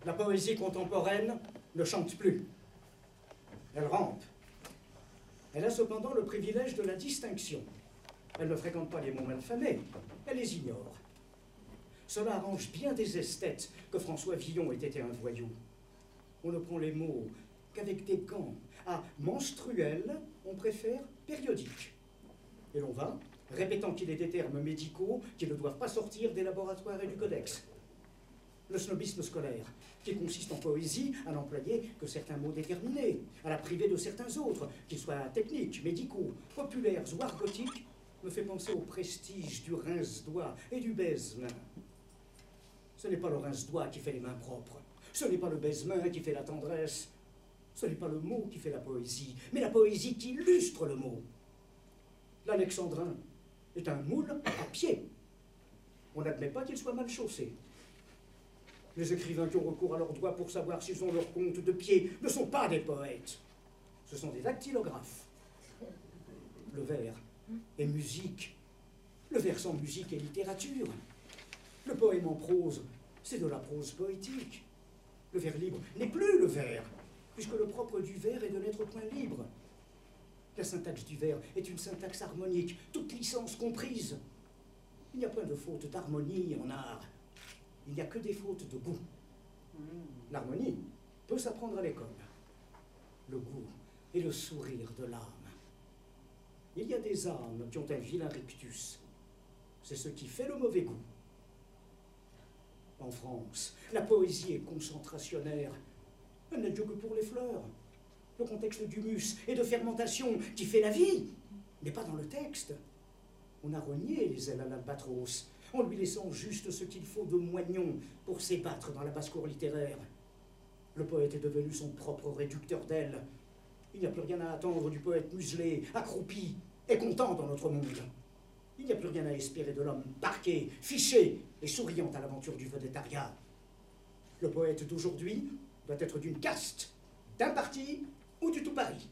La poésie contemporaine ne chante plus. Elle rampe. Elle a cependant le privilège de la distinction. Elle ne fréquente pas les mots malfamés, elle les ignore. Cela arrange bien des esthètes que François Villon ait été un voyou. On ne prend les mots qu'avec des gants. À menstruel, on préfère périodique. Et l'on va, répétant qu'il est des termes médicaux qui ne doivent pas sortir des laboratoires et du codex. Le snobisme scolaire, qui consiste en poésie à n'employer que certains mots déterminés, à la priver de certains autres, qu'ils soient techniques, médicaux, populaires ou argotiques, me fait penser au prestige du rince-doigt et du baise-main. Ce n'est pas le rince-doigt qui fait les mains propres, ce n'est pas le baise-main qui fait la tendresse, ce n'est pas le mot qui fait la poésie, mais la poésie qui illustre le mot. L'alexandrin est un moule à pied. On n'admet pas qu'il soit mal chaussé. Les écrivains qui ont recours à leurs doigts pour savoir s'ils ont leur compte de pied ne sont pas des poètes. Ce sont des dactylographes. Le vers est musique. Le vers sans musique est littérature. Le poème en prose, c'est de la prose poétique. Le vers libre n'est plus le vers, puisque le propre du vers est de n'être point libre. La syntaxe du vers est une syntaxe harmonique, toute licence comprise. Il n'y a point de faute d'harmonie en art. Il n'y a que des fautes de goût. L'harmonie peut s'apprendre à l'école. Le goût est le sourire de l'âme. Il y a des âmes qui ont un vilain rictus. C'est ce qui fait le mauvais goût. En France, la poésie est concentrationnaire. Elle n'est Dieu que pour les fleurs. Le contexte d'humus et de fermentation qui fait la vie n'est pas dans le texte. On a renié les ailes à l'albatros, en lui laissant juste ce qu'il faut de moignon pour s'ébattre dans la basse-cour littéraire. Le poète est devenu son propre réducteur d'ailes. Il n'y a plus rien à attendre du poète muselé, accroupi et content dans notre monde. Il n'y a plus rien à espérer de l'homme parqué, fiché et souriant à l'aventure du vedettariat. Le poète d'aujourd'hui doit être d'une caste, d'un parti ou du tout Paris.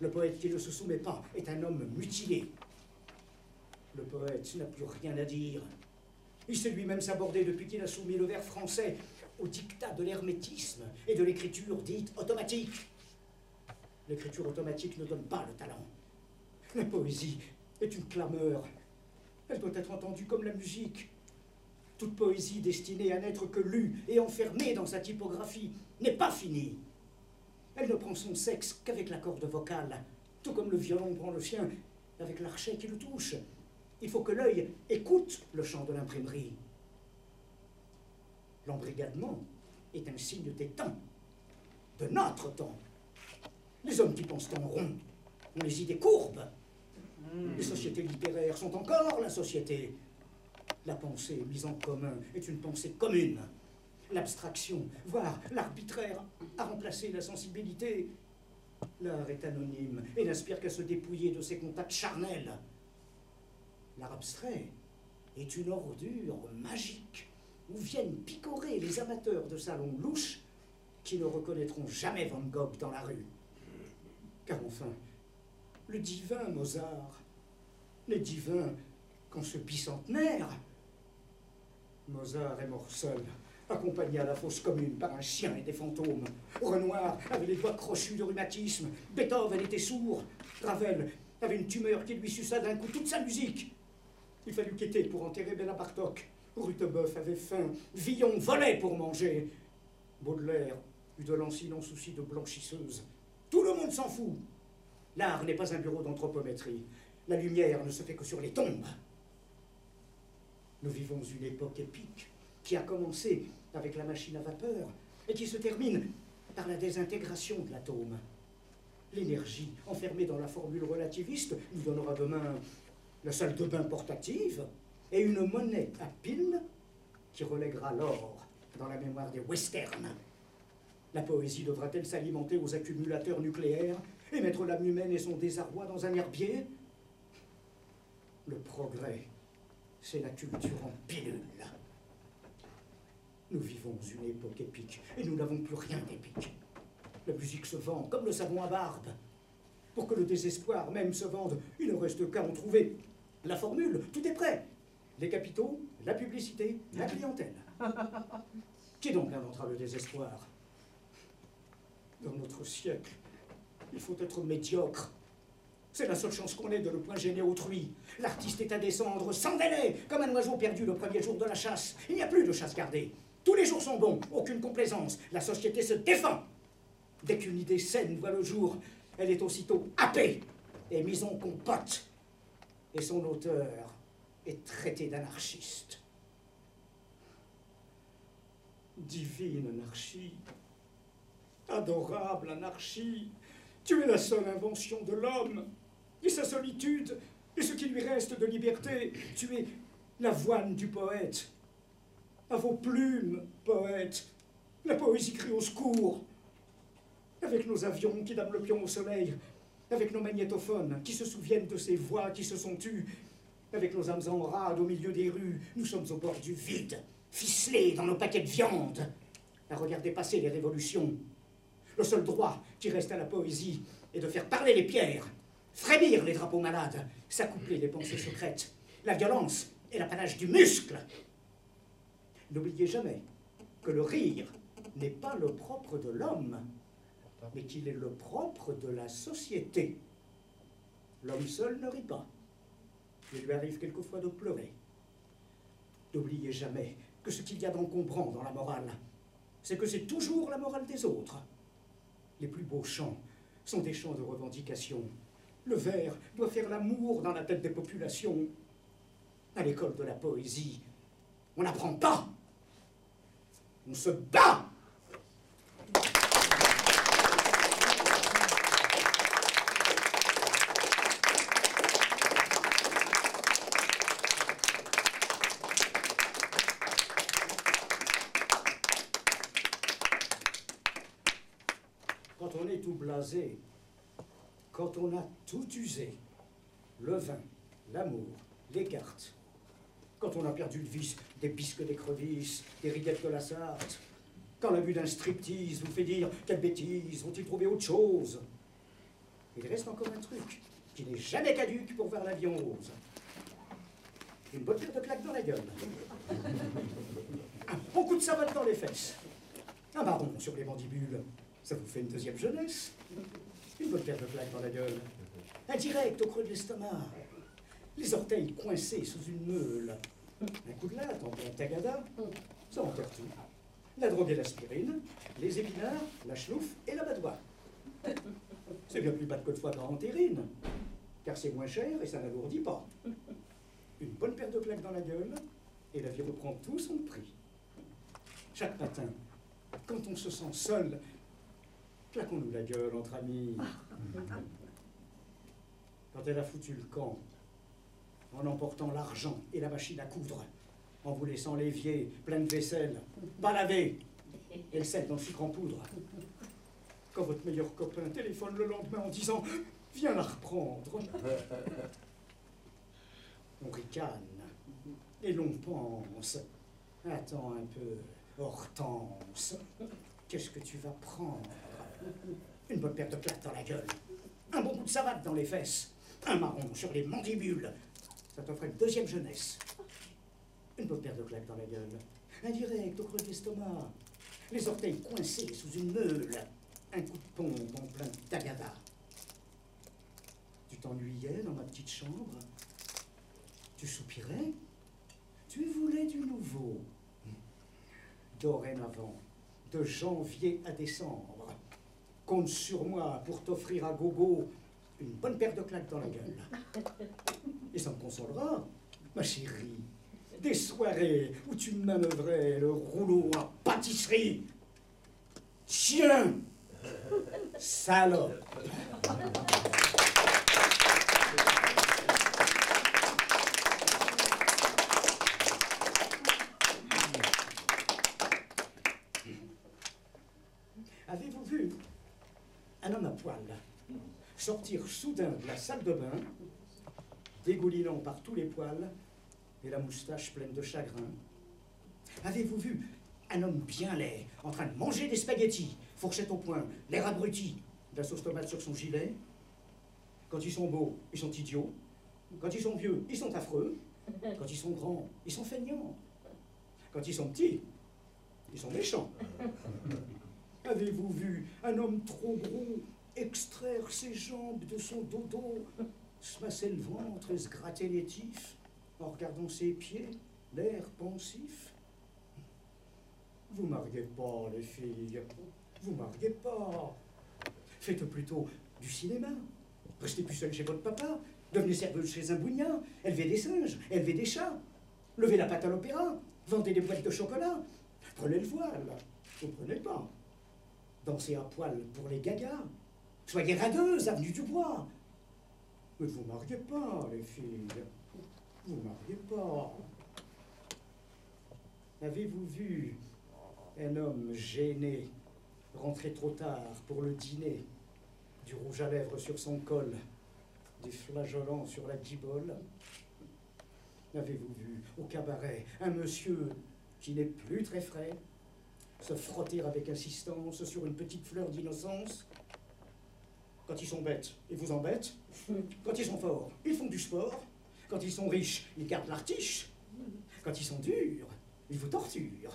Le poète qui ne se soumet pas est un homme mutilé. Le poète n'a plus rien à dire. Il sait lui-même s'aborder depuis qu'il a soumis le vers français au diktat de l'hermétisme et de l'écriture dite automatique. L'écriture automatique ne donne pas le talent. La poésie est une clameur. Elle doit être entendue comme la musique. Toute poésie destinée à n'être que lue et enfermée dans sa typographie n'est pas finie. Elle ne prend son sexe qu'avec la corde vocale, tout comme le violon prend le sien avec l'archet qui le touche. Il faut que l'œil écoute le chant de l'imprimerie. L'embrigadement est un signe des temps, de notre temps. Les hommes qui pensent en rond ont les idées courbes. Les sociétés littéraires sont encore la société. La pensée mise en commun est une pensée commune. L'abstraction, voire l'arbitraire, a remplacé la sensibilité. L'art est anonyme et n'aspire qu'à se dépouiller de ses contacts charnels. L'art abstrait est une ordure magique où viennent picorer les amateurs de salons louches qui ne reconnaîtront jamais Van Gogh dans la rue. Car enfin, le divin Mozart n'est divin qu'en ce bicentenaire. Mozart est mort seul, accompagné à la fosse commune par un chien et des fantômes. Renoir avait les doigts crochus de rhumatisme. Beethoven était sourd. Ravel avait une tumeur qui lui suça d'un coup toute sa musique. Il fallut quêter pour enterrer Béla Bartok. Rutebeuf avait faim. Villon volait pour manger. Baudelaire eut de l'ancien souci de blanchisseuse. Tout le monde s'en fout. L'art n'est pas un bureau d'anthropométrie. La lumière ne se fait que sur les tombes. Nous vivons une époque épique qui a commencé avec la machine à vapeur et qui se termine par la désintégration de l'atome. L'énergie enfermée dans la formule relativiste nous donnera demain la salle de bain portative et une monnaie à piles qui relèguera l'or dans la mémoire des westerns. La poésie devra-t-elle s'alimenter aux accumulateurs nucléaires et mettre l'âme humaine et son désarroi dans un herbier? Le progrès, c'est la culture en pilule. Nous vivons une époque épique et nous n'avons plus rien d'épique. La musique se vend comme le savon à barbe. Pour que le désespoir même se vende, il ne reste qu'à en trouver la formule. Tout est prêt. Les capitaux, la publicité, la clientèle. Qui donc inventera le désespoir? Dans notre siècle, il faut être médiocre. C'est la seule chance qu'on ait de ne point gêner autrui. L'artiste est à descendre sans délai, comme un oiseau perdu le premier jour de la chasse. Il n'y a plus de chasse gardée. Tous les jours sont bons, aucune complaisance. La société se défend. Dès qu'une idée saine voit le jour, elle est aussitôt happée et mise en compote. Et son auteur est traité d'anarchiste. Divine anarchie, adorable anarchie, tu es la seule invention de l'homme, et sa solitude, et ce qui lui reste de liberté. Tu es l'avoine du poète. À vos plumes, poète, la poésie crie au secours. Avec nos avions qui dament le pion au soleil, avec nos magnétophones qui se souviennent de ces voix qui se sont tues, avec nos âmes en rade au milieu des rues, nous sommes au bord du vide, ficelés dans nos paquets de viande, à regarder passer les révolutions. Le seul droit qui reste à la poésie est de faire parler les pierres, frémir les drapeaux malades, s'accoupler les pensées secrètes. La violence est l'apanage du muscle. N'oubliez jamais que le rire n'est pas le propre de l'homme, mais qu'il est le propre de la société. L'homme seul ne rit pas. Il lui arrive quelquefois de pleurer. N'oubliez jamais que ce qu'il y a d'encombrant dans la morale, c'est que c'est toujours la morale des autres. Les plus beaux chants sont des chants de revendication. Le vers doit faire l'amour dans la tête des populations. À l'école de la poésie, on n'apprend pas. On se bat. Quand on est tout blasé, quand on a tout usé, le vin, l'amour, les cartes, quand on a perdu le vice des bisques d'écrevisses, des rillettes de la Sarthe, quand la vue d'un striptease vous fait dire « Quelle bêtise, ont-ils trouvé autre chose ?» Il reste encore un truc qui n'est jamais caduque pour voir la vie en rose. Une bonne paire de claques dans la gueule. Un bon coup de savate dans les fesses. Un marron sur les mandibules. Ça vous fait une deuxième jeunesse. Une bonne paire de claques dans la gueule. Un direct au creux de l'estomac. Les orteils coincés sous une meule. Un coup de latte en plein tagada. Ça enterre tout. La drogue et l'aspirine, les épinards, la chenouf et la badoie. C'est bien plus bas que le foie gras en terrine, car c'est moins cher et ça n'alourdit pas. Une bonne paire de claques dans la gueule, et la vie reprend tout son prix. Chaque matin, quand on se sent seul, claquons-nous la gueule entre amis. Quand elle a foutu le camp, en emportant l'argent et la machine à coudre, en vous laissant l'évier plein de vaisselle, pas lavé, et le sel dans le sucre en poudre. Quand votre meilleur copain téléphone le lendemain en disant « Viens la reprendre », on ricane, et l'on pense « Attends un peu, Hortense, qu'est-ce que tu vas prendre ?» Une bonne paire de claques dans la gueule, un bon coup de savate dans les fesses, un marron sur les mandibules, ça t'offre une deuxième jeunesse. Une bonne paire de claques dans la gueule, un direct au creux de l'estomac, les orteils coincés sous une meule, un coup de pompe en plein tagada. Tu t'ennuyais dans ma petite chambre, tu soupirais, tu voulais du nouveau. Dorénavant, de janvier à décembre, compte sur moi pour t'offrir à gogo une bonne paire de claques dans la gueule. Et ça me consolera, ma chérie. Des soirées où tu manœuvrais le rouleau à pâtisserie. Chien! Salope! Avez-vous vu un homme à poil sortir soudain de la salle de bain, dégoulinant par tous les poils et la moustache pleine de chagrin? Avez-vous vu un homme bien laid, en train de manger des spaghettis, fourchette au poing, l'air abruti, de la sauce tomate sur son gilet? Quand ils sont beaux, ils sont idiots. Quand ils sont vieux, ils sont affreux. Quand ils sont grands, ils sont feignants. Quand ils sont petits, Ils sont méchants. Avez-vous vu un homme trop gros extraire ses jambes de son dodo, se masser le ventre et se gratter les tifs en regardant ses pieds, l'air pensif? Vous mariez pas, les filles. Vous mariez pas. Faites plutôt du cinéma. Restez plus seul chez votre papa. Devenez serveuse chez un bougnat. Élevez des singes, élevez des chats. Levez la patte à l'opéra. Vendez des boîtes de chocolat. Prenez le voile. Vous prenez pas. Dansez à poil pour les gagas. Soyez radeuse, avenue du Bois. Mais vous mariez pas, les filles. Vous mariez pas. Avez-vous vu un homme gêné rentrer trop tard pour le dîner, du rouge à lèvres sur son col, des flageolants sur la gibole? Avez-vous vu au cabaret un monsieur qui n'est plus très frais se frotter avec insistance sur une petite fleur d'innocence? Quand ils sont bêtes, ils vous embêtent. Quand ils sont forts, ils font du sport. Quand ils sont riches, ils gardent l'artiche. Quand ils sont durs, ils vous torturent.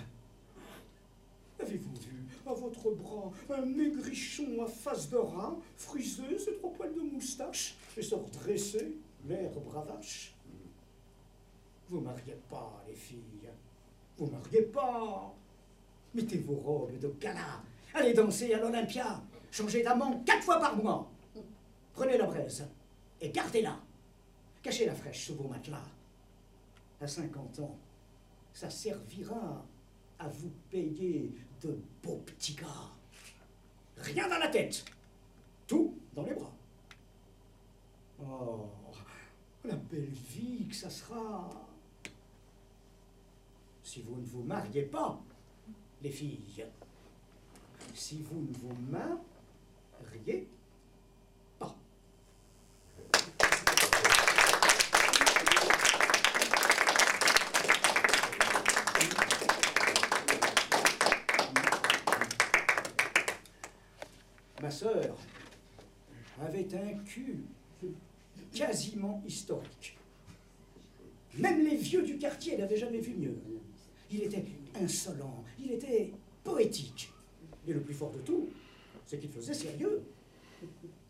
Avez-vous vu à votre bras un maigrichon à face de rat, frisé, ses 3 poils de moustache, et se redresser, l'air bravache? Vous mariez pas, les filles. Vous mariez pas. Mettez vos robes de gala. Allez danser à l'Olympia. Changez d'amant 4 fois par mois. Prenez la braise et gardez-la. Cachez la fraîche sous vos matelas. À 50 ans, ça servira à vous payer de beaux petits gars. Rien dans la tête, tout dans les bras. Oh, la belle vie que ça sera. Si vous ne vous mariez pas, les filles, si vous ne vous mariez pas. Ma sœur avait un cul quasiment historique. Même les vieux du quartier n'avaient jamais vu mieux. Il était insolent, il était poétique. Et le plus fort de tout, c'est qu'il faisait sérieux.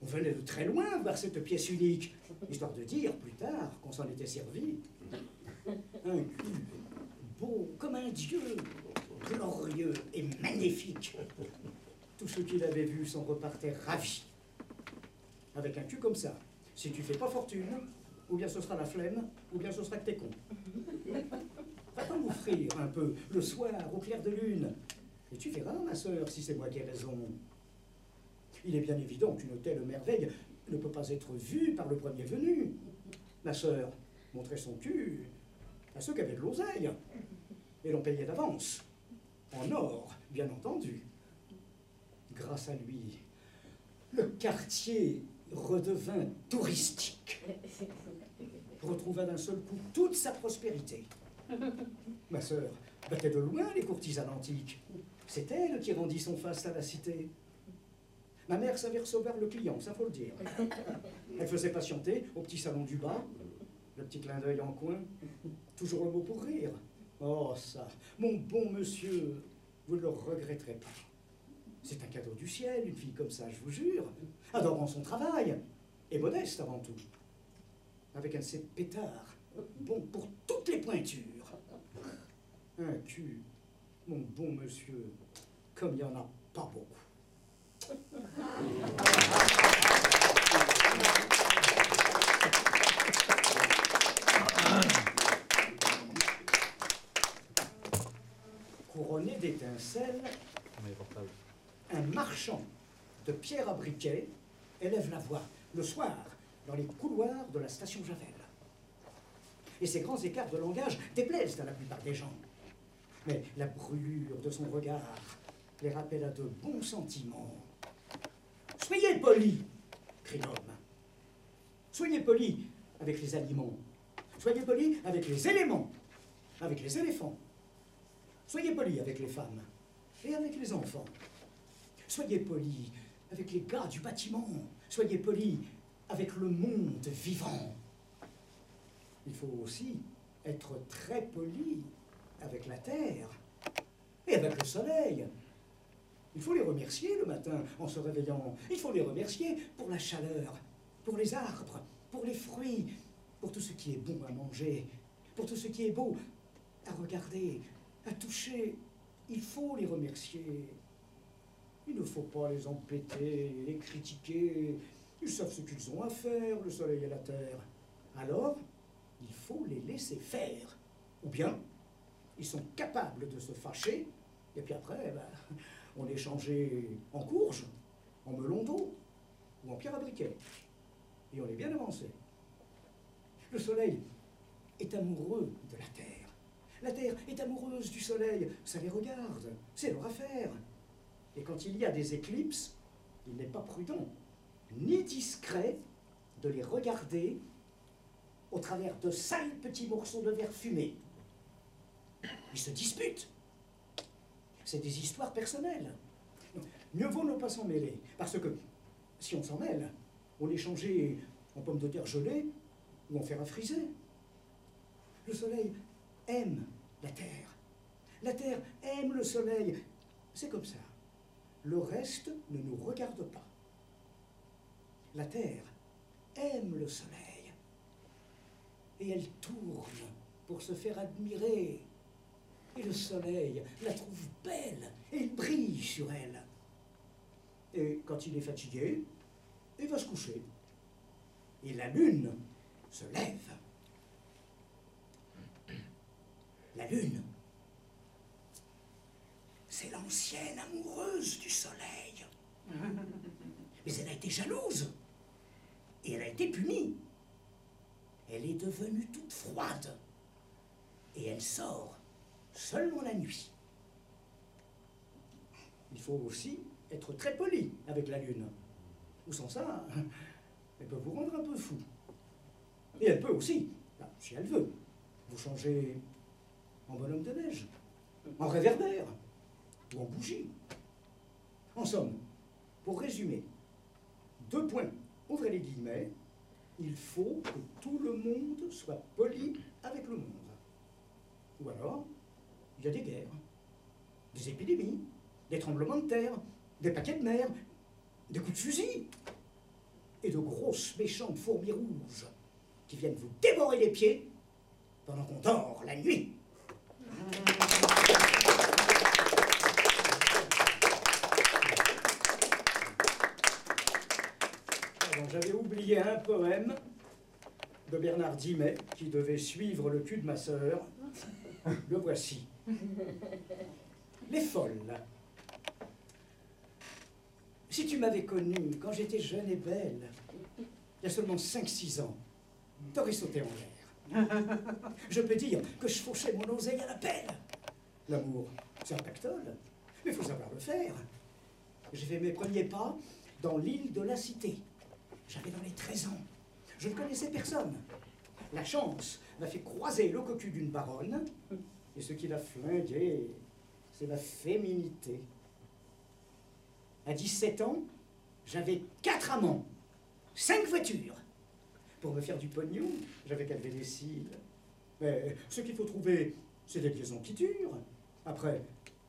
On venait de très loin voir cette pièce unique, histoire de dire plus tard qu'on s'en était servi. Un cul beau comme un dieu, glorieux et magnifique. Tous ceux qui l'avaient vu s'en repartaient ravis. Avec un cul comme ça, si tu fais pas fortune, ou bien ce sera la flemme, ou bien ce sera que t'es con. Va-t'en m'offrir un peu, le soir, au clair de lune. Et tu verras, ma sœur, si c'est moi qui ai raison. Il est bien évident qu'une telle merveille ne peut pas être vue par le premier venu. Ma sœur montrait son cul à ceux qui avaient de l'oseille, et l'on payait d'avance, en or, bien entendu. Grâce à lui, le quartier redevint touristique, retrouva d'un seul coup toute sa prospérité. Ma sœur battait de loin les courtisanes antiques. C'est elle qui rendit son faste à la cité. Ma mère savait recevoir le client, ça faut le dire. Elle faisait patienter au petit salon du bas, le petit clin d'œil en coin, toujours le mot pour rire. Oh ça, mon bon monsieur, vous ne le regretterez pas. C'est un cadeau du ciel, une fille comme ça, je vous jure, adorant son travail, et modeste avant tout. Avec un de ces pétards, bon pour toutes les pointures. Un cul, mon bon monsieur, comme il n'y en a pas beaucoup. Couronné d'étincelles, un marchand de pierre à briquet élève la voix le soir dans les couloirs de la station Javel. Et ces grands écarts de langage déplaisent à la plupart des gens. Mais la brûlure de son regard les rappelle à de bons sentiments. « Soyez polis !» crie l'homme. « Soyez polis avec les aliments. Soyez polis avec les éléments, avec les éléphants. Soyez polis avec les femmes et avec les enfants. Soyez polis avec les gars du bâtiment. Soyez polis avec le monde vivant. Il faut aussi être très poli avec la terre et avec le soleil. Il faut les remercier le matin en se réveillant. Il faut les remercier pour la chaleur, pour les arbres, pour les fruits, pour tout ce qui est bon à manger, pour tout ce qui est beau à regarder, à toucher. Il faut les remercier. Il ne faut pas les embêter, les critiquer. Ils savent ce qu'ils ont à faire, le soleil et la terre. Alors, il faut les laisser faire. Ou bien, ils sont capables de se fâcher, et puis après, on les changeait en courge, en melon d'eau, ou en pierre à briquet. Et on est bien avancé. Le soleil est amoureux de la terre. La terre est amoureuse du soleil. Ça les regarde, c'est leur affaire. Et quand il y a des éclipses, il n'est pas prudent, ni discret, de les regarder au travers de sales petits morceaux de verre fumé. Ils se disputent. C'est des histoires personnelles. Mieux vaut ne pas s'en mêler, parce que si on s'en mêle, on les changeait en pommes de terre gelées ou en fer à friser. Le soleil aime la terre. La terre aime le soleil. C'est comme ça. Le reste ne nous regarde pas. La terre aime le soleil. Et elle tourne pour se faire admirer. Et le soleil la trouve belle, et il brille sur elle. Et quand il est fatigué, il va se coucher. Et la lune se lève. La lune, c'est l'ancienne amoureuse du soleil. Mais elle a été jalouse. Et elle a été punie. Elle est devenue toute froide. Et elle sort seulement la nuit. Il faut aussi être très poli avec la lune. Ou sans ça, elle peut vous rendre un peu fou. Et elle peut aussi, si elle veut, vous changer en bonhomme de neige, en réverbère, ou en bougie. En somme, pour résumer, 2 points, ouvrez les guillemets, il faut que tout le monde soit poli avec le monde. Ou alors, il y a des guerres, des épidémies, des tremblements de terre, des paquets de mer, des coups de fusil, et de grosses méchantes fourmis rouges qui viennent vous dévorer les pieds pendant qu'on dort la nuit. J'avais oublié un poème de Bernard Dimet qui devait suivre le cul de ma sœur. Le voici. Les folles. Si tu m'avais connue quand j'étais jeune et belle, il y a seulement 5-6 ans, t'aurais sauté en l'air. Je peux dire que je fauchais mon oseille à la pelle. L'amour, c'est un pactole, mais il faut savoir le faire. J'ai fait mes premiers pas dans l'île de la Cité. J'avais dans les 13 ans. Je ne connaissais personne. La chance m'a fait croiser le cocu d'une baronne, et ce qui l'a flingué, c'est la féminité. À 17 ans, j'avais 4 amants, 5 voitures. Pour me faire du pognon, j'avais qu'à lever les cils. Mais ce qu'il faut trouver, c'est des liaisons qui durent. Après,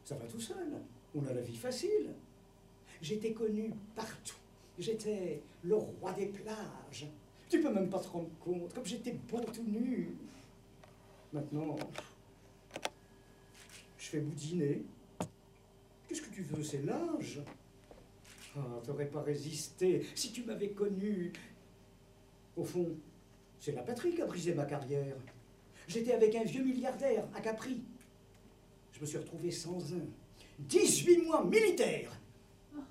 ça va tout seul. On a la vie facile. J'étais connu partout. J'étais le roi des plages. Tu peux même pas te rendre compte, comme j'étais beau tout nu. Maintenant, je fais boudiner. Qu'est-ce que tu veux, c'est l'âge. Ah, t'aurais pas résisté si tu m'avais connu. Au fond, c'est la patrie qui a brisé ma carrière. J'étais avec un vieux milliardaire à Capri. Je me suis retrouvé sans un. 18 mois militaire,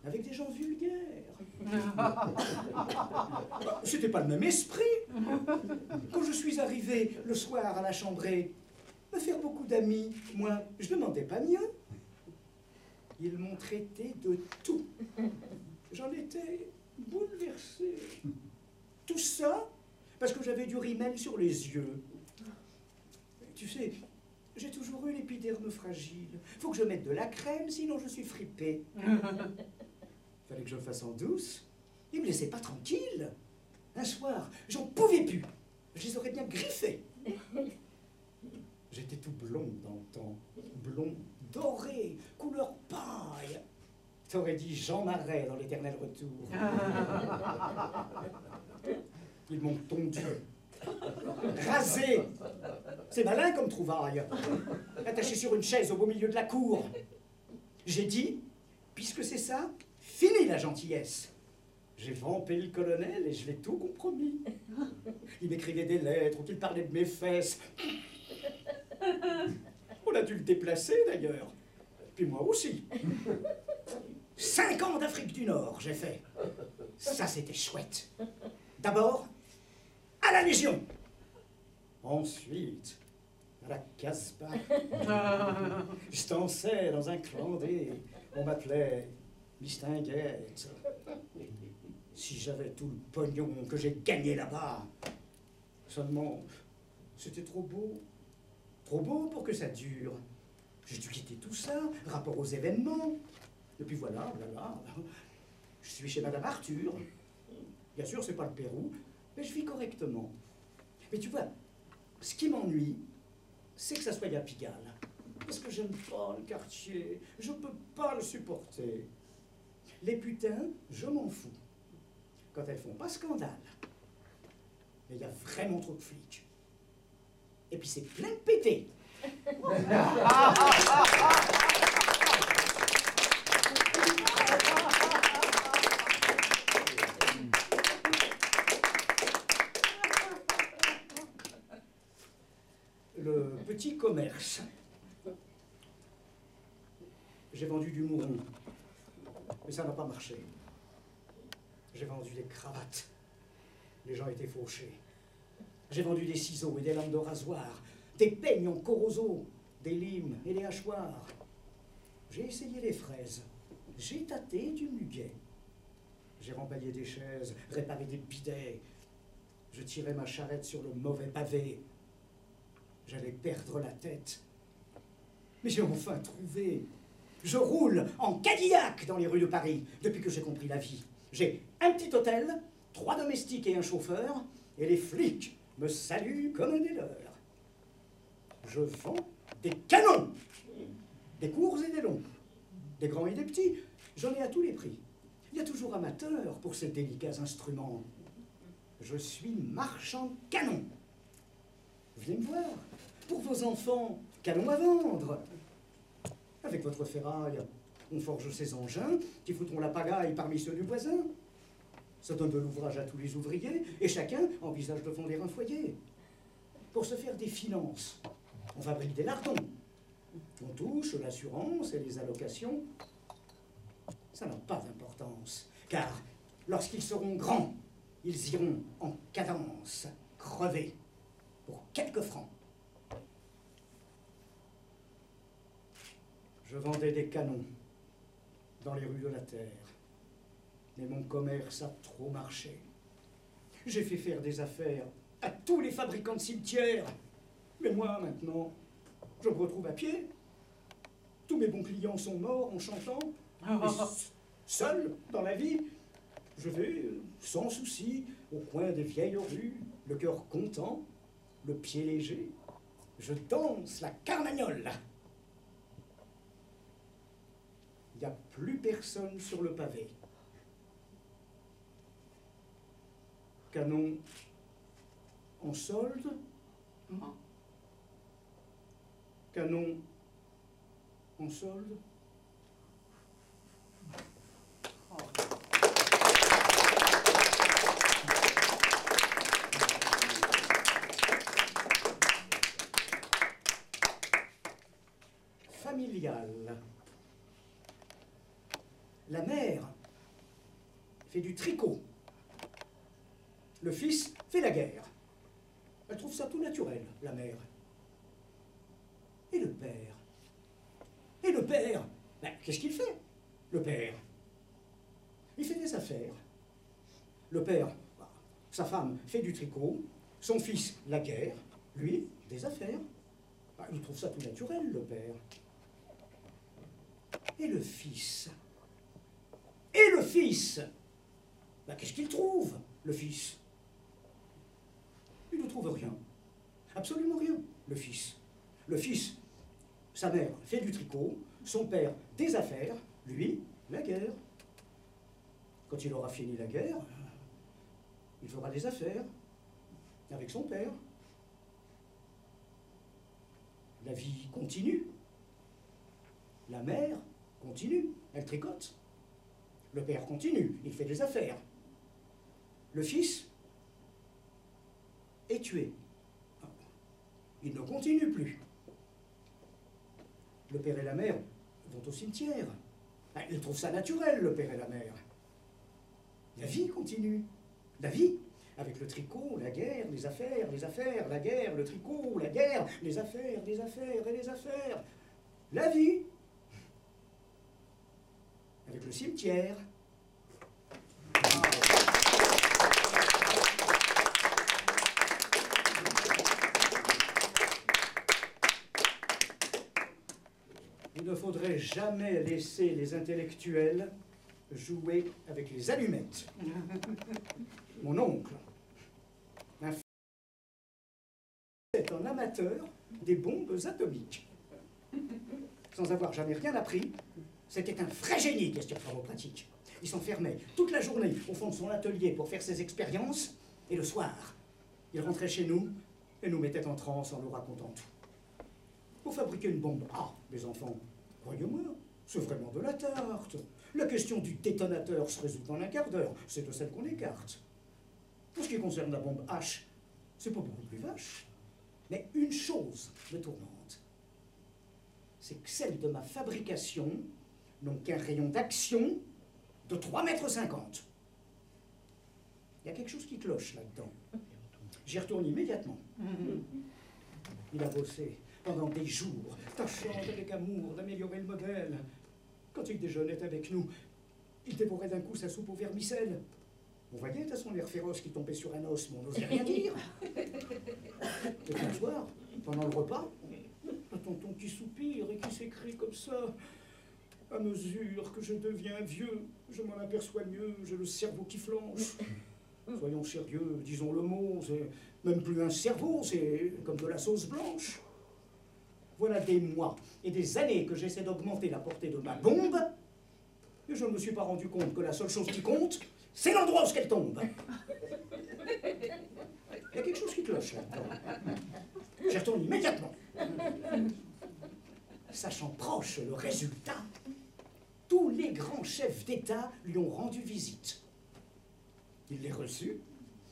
avec des gens vulgaires. C'était pas le même esprit. Quand je suis arrivé le soir à la chambrée, me faire beaucoup d'amis, moi, je demandais pas mieux. Ils m'ont traité de tout. J'en étais bouleversé. Tout ça parce que j'avais du rimel sur les yeux. Tu sais, j'ai toujours eu l'épiderme fragile. Faut que je mette de la crème, sinon je suis fripé. Fallait que je le fasse en douce. Ils me laissaient pas tranquille. Un soir, j'en pouvais plus. Je les aurais bien griffés. J'étais tout blond dans le temps, blond, doré, couleur paille. T'aurais dit Jean Marais dans l'Éternel Retour. Ils m'ont tondu, rasé. C'est malin comme trouvaille. Attaché sur une chaise au beau milieu de la cour. J'ai dit, puisque c'est ça, fini la gentillesse. J'ai vampé le colonel et je l'ai tout compromis. Il m'écrivait des lettres ou qu'il parlait de mes fesses. On a dû le déplacer d'ailleurs. Puis moi aussi. 5 ans d'Afrique du Nord, j'ai fait. Ça, c'était chouette. D'abord, à la Légion. Ensuite, à la Casbah. Je dansais dans un clandé. On m'appelait Mistinguette. Si j'avais tout le pognon que j'ai gagné là-bas. Seulement, c'était trop beau. Trop beau pour que ça dure. J'ai dû quitter tout ça, rapport aux événements. Et puis voilà, je suis chez Madame Arthur. Bien sûr, c'est pas le Pérou, mais je vis correctement. Mais tu vois, ce qui m'ennuie, c'est que ça soit à Pigalle. Parce que j'aime pas le quartier, je peux pas le supporter. Les putains, je m'en fous. Quand elles font pas scandale. Mais il y a vraiment trop de flics. Et puis c'est plein de pétés. Le petit commerce. J'ai vendu du mouron, mais ça n'a pas marché. J'ai vendu des cravates. Les gens étaient fauchés. J'ai vendu des ciseaux et des lames de rasoir, des peignes en corroso, des limes et des hachoirs. J'ai essayé les fraises. J'ai tâté du muguet. J'ai rembaillé des chaises, réparé des bidets. Je tirais ma charrette sur le mauvais pavé. J'allais perdre la tête. Mais j'ai enfin trouvé. Je roule en Cadillac dans les rues de Paris depuis que j'ai compris la vie. J'ai un petit hôtel, 3 domestiques et un chauffeur, et les flics me saluent comme un des leurs. Je vends des canons, des courts et des longs, des grands et des petits. J'en ai à tous les prix. Il y a toujours amateurs pour ces délicats instruments. Je suis marchand de canons. Venez me voir. Pour vos enfants, canons à vendre. Avec votre ferraille, on forge ces engins qui foutront la pagaille parmi ceux du voisin. Ça donne de l'ouvrage à tous les ouvriers et chacun envisage de fonder un foyer. Pour se faire des finances, on fabrique des lardons. On touche l'assurance et les allocations. Ça n'a pas d'importance, car lorsqu'ils seront grands, ils iront en cadence, crever, pour quelques francs. Je vendais des canons dans les rues de la terre, mais mon commerce a trop marché. J'ai fait faire des affaires à tous les fabricants de cimetières, mais moi, maintenant, je me retrouve à pied. Tous mes bons clients sont morts en chantant, et seul dans la vie. Je vais, sans souci, au coin des vieilles rues, le cœur content, le pied léger. Je danse la carmagnole. Il n'y a plus personne sur le pavé. Canon en solde. Canon en solde. Familial. La mère fait du tricot. Le fils fait la guerre. Elle trouve ça tout naturel, la mère. Et le père? Et le père, ben, qu'est-ce qu'il fait, le père? Il fait des affaires. Le père, bah, sa femme fait du tricot, son fils la guerre, lui, des affaires. Ben, il trouve ça tout naturel, le père. Et le fils? Et le fils, ben, qu'est-ce qu'il trouve, le fils? Il ne trouve rien. Absolument rien, le fils. Le fils, sa mère fait du tricot, son père des affaires, lui, la guerre. Quand il aura fini la guerre, il fera des affaires avec son père. La vie continue. La mère continue, elle tricote. Le père continue, il fait des affaires. Le fils est tué. Il ne continue plus. Le père et la mère vont au cimetière. Ils trouvent ça naturel, le père et la mère. La vie continue. La vie, avec le tricot, la guerre, les affaires, la guerre, le tricot, la guerre, les affaires et les affaires. La vie, avec le cimetière. Il ne faudrait jamais laisser les intellectuels jouer avec les allumettes. Mon oncle est un amateur des bombes atomiques. Sans avoir jamais rien appris, c'était un vrai génie question de travaux pratiques. Il s'enfermait toute la journée au fond de son atelier pour faire ses expériences, et le soir, il rentrait chez nous et nous mettait en transe en nous racontant tout. Pour fabriquer une bombe, mes enfants, croyez-moi, c'est vraiment de la tarte. La question du détonateur se résout en un quart d'heure, c'est de celle qu'on écarte. Pour ce qui concerne la bombe H, c'est pas beaucoup plus vache. Mais une chose me tourmente, c'est que celles de ma fabrication n'ont qu'un rayon d'action de 3,50 m. Il y a quelque chose qui cloche là-dedans. J'y retourne immédiatement. Il a bossé pendant des jours, tâchant avec amour d'améliorer le modèle. Quand il déjeunait avec nous, il dévorait d'un coup sa soupe au vermicelle. On voyait de toute façon l'air féroce qui tombait sur un os, mais on n'osait rien dire. Et un soir, pendant le repas, un tonton qui soupire et qui s'écrie comme ça. À mesure que je deviens vieux, je m'en aperçois mieux, j'ai le cerveau qui flanche. Soyons sérieux, disons le mot, c'est même plus un cerveau, c'est comme de la sauce blanche. Voilà des mois et des années que j'essaie d'augmenter la portée de ma bombe, et je ne me suis pas rendu compte que la seule chose qui compte, c'est l'endroit où elle tombe. Il y a quelque chose qui cloche là-dedans. J'y retourne immédiatement. Sachant proche le résultat, tous les grands chefs d'État lui ont rendu visite. Il les reçut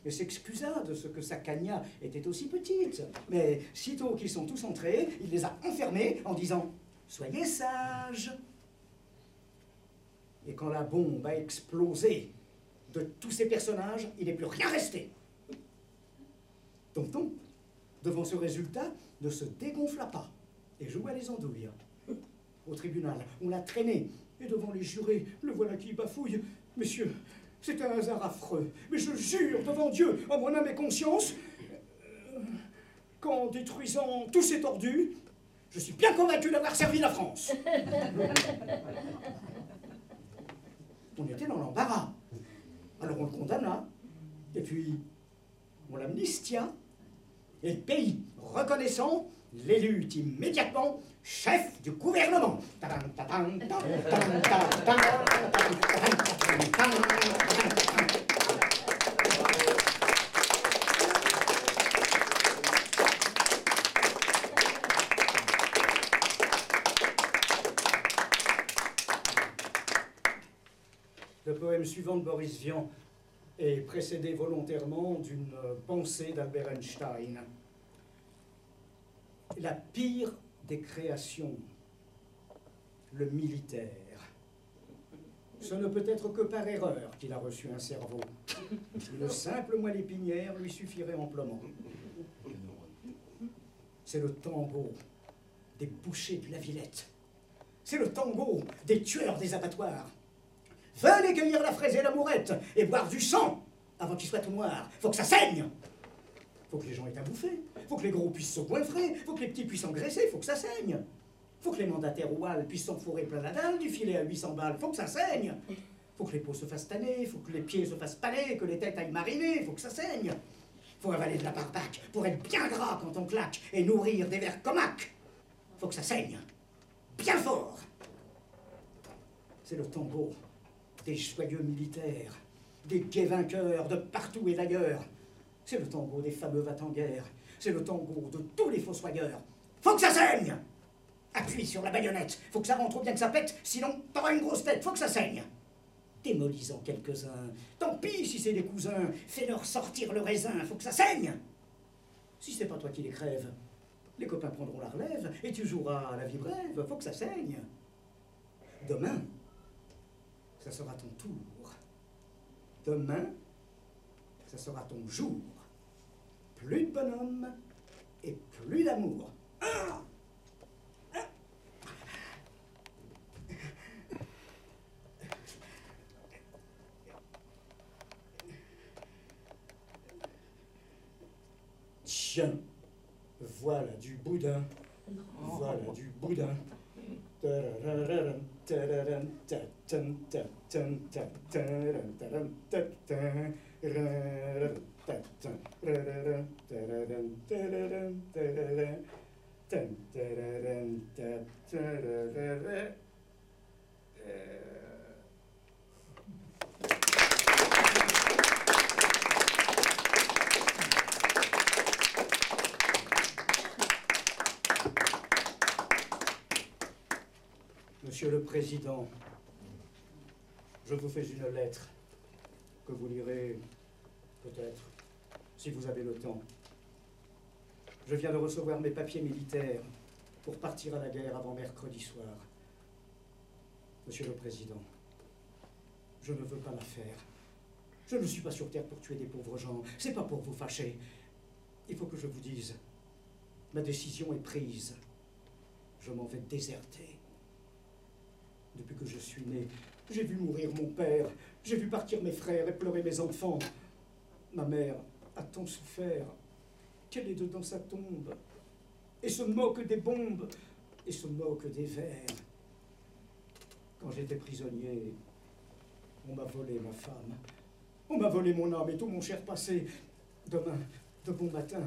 et s'excusa de ce que sa cagna était aussi petite. Mais sitôt qu'ils sont tous entrés, il les a enfermés en disant « Soyez sages ». Et quand la bombe a explosé, de tous ces personnages, il n'est plus rien resté. Tonton, devant ce résultat, ne se dégonfla pas et joua les andouilles. Au tribunal, on l'a traîné, et devant les jurés, le voilà qui bafouille. « Messieurs, c'est un hasard affreux, mais je jure devant Dieu, en mon âme et conscience, qu'en détruisant tous ces tordus, je suis bien convaincu d'avoir servi la France. » On était dans l'embarras. Alors on le condamna, et puis on l'amnistia, et le pays, reconnaissant, l'élut immédiatement chef du gouvernement. Le poème suivant de Boris Vian est précédé volontairement d'une pensée d'Albert Einstein. La pire des créations, le militaire. Ce ne peut être que par erreur qu'il a reçu un cerveau. Une simple moelle épinière lui suffirait amplement. C'est le tango des bouchers de la Villette. C'est le tango des tueurs des abattoirs. Venez cueillir la fraise et la mourette et boire du sang avant qu'il soit tout noir. Faut que ça saigne. Faut que les gens aient à bouffer. Faut que les gros puissent se goinfrer. Faut que les petits puissent engraisser. Faut que ça saigne. Faut que les mandataires ou halles puissent s'enfourrer plein la dalle du filet à 800 balles. Faut que ça saigne. Faut que les peaux se fassent tanner. Faut que les pieds se fassent paner. Que les têtes aillent mariner. Faut que ça saigne. Faut avaler de la barbaque pour être bien gras quand on claque et nourrir des vers comaques. Faut que ça saigne. Bien fort. C'est le tango des joyeux militaires, des gais vainqueurs de partout et d'ailleurs. C'est le tango des fameux va-t-en-guerre. C'est le tango de tous les fossoyeurs. Faut que ça saigne. Appuie sur la baïonnette. Faut que ça rentre bien que ça pète, sinon t'auras une grosse tête. Faut que ça saigne. Démolis-en quelques-uns. Tant pis si c'est des cousins. Fais-leur sortir le raisin. Faut que ça saigne. Si c'est pas toi qui les crèves, les copains prendront la relève et tu joueras à la vie brève. Faut que ça saigne. Demain, ça sera ton tour. Demain, ça sera ton jour. Plus de bonhomme et plus d'amour. Tiens, voilà du boudin. Voilà du boudin. Monsieur le Président, je vous fais une lettre que vous lirez peut-être, si vous avez le temps. Je viens de recevoir mes papiers militaires pour partir à la guerre avant mercredi soir. Monsieur le Président, je ne veux pas la faire. Je ne suis pas sur terre pour tuer des pauvres gens. C'est pas pour vous fâcher. Il faut que je vous dise, ma décision est prise. Je m'en vais déserter. Depuis que je suis né, j'ai vu mourir mon père, j'ai vu partir mes frères et pleurer mes enfants. Ma mère a tant souffert qu'elle est dedans sa tombe et se moque des bombes et se moque des vers. Quand j'étais prisonnier, on m'a volé ma femme, on m'a volé mon âme et tout mon cher passé. Demain, de bon matin,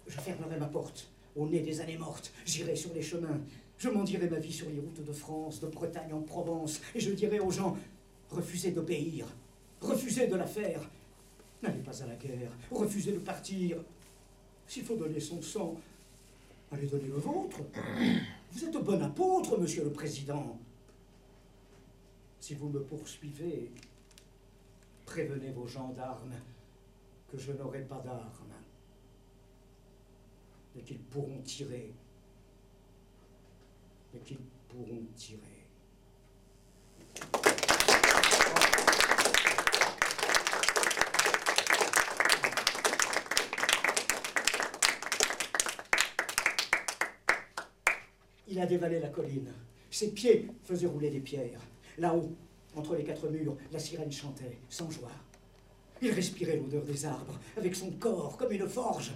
je fermerai ma porte au nez des années mortes, j'irai sur les chemins. Je m'en dirai ma vie sur les routes de France, de Bretagne en Provence, et je dirai aux gens, refusez d'obéir, refusez de la faire, n'allez pas à la guerre, refusez de partir. S'il faut donner son sang, allez donner le vôtre. Vous êtes bon apôtre, Monsieur le Président. Si vous me poursuivez, prévenez vos gendarmes que je n'aurai pas d'armes, mais qu'ils pourront tirer. Mais qu'ils pourront tirer. Il a dévalé la colline. Ses pieds faisaient rouler des pierres. Là-haut, entre les quatre murs, la sirène chantait, sans joie. Il respirait l'odeur des arbres, avec son corps comme une forge.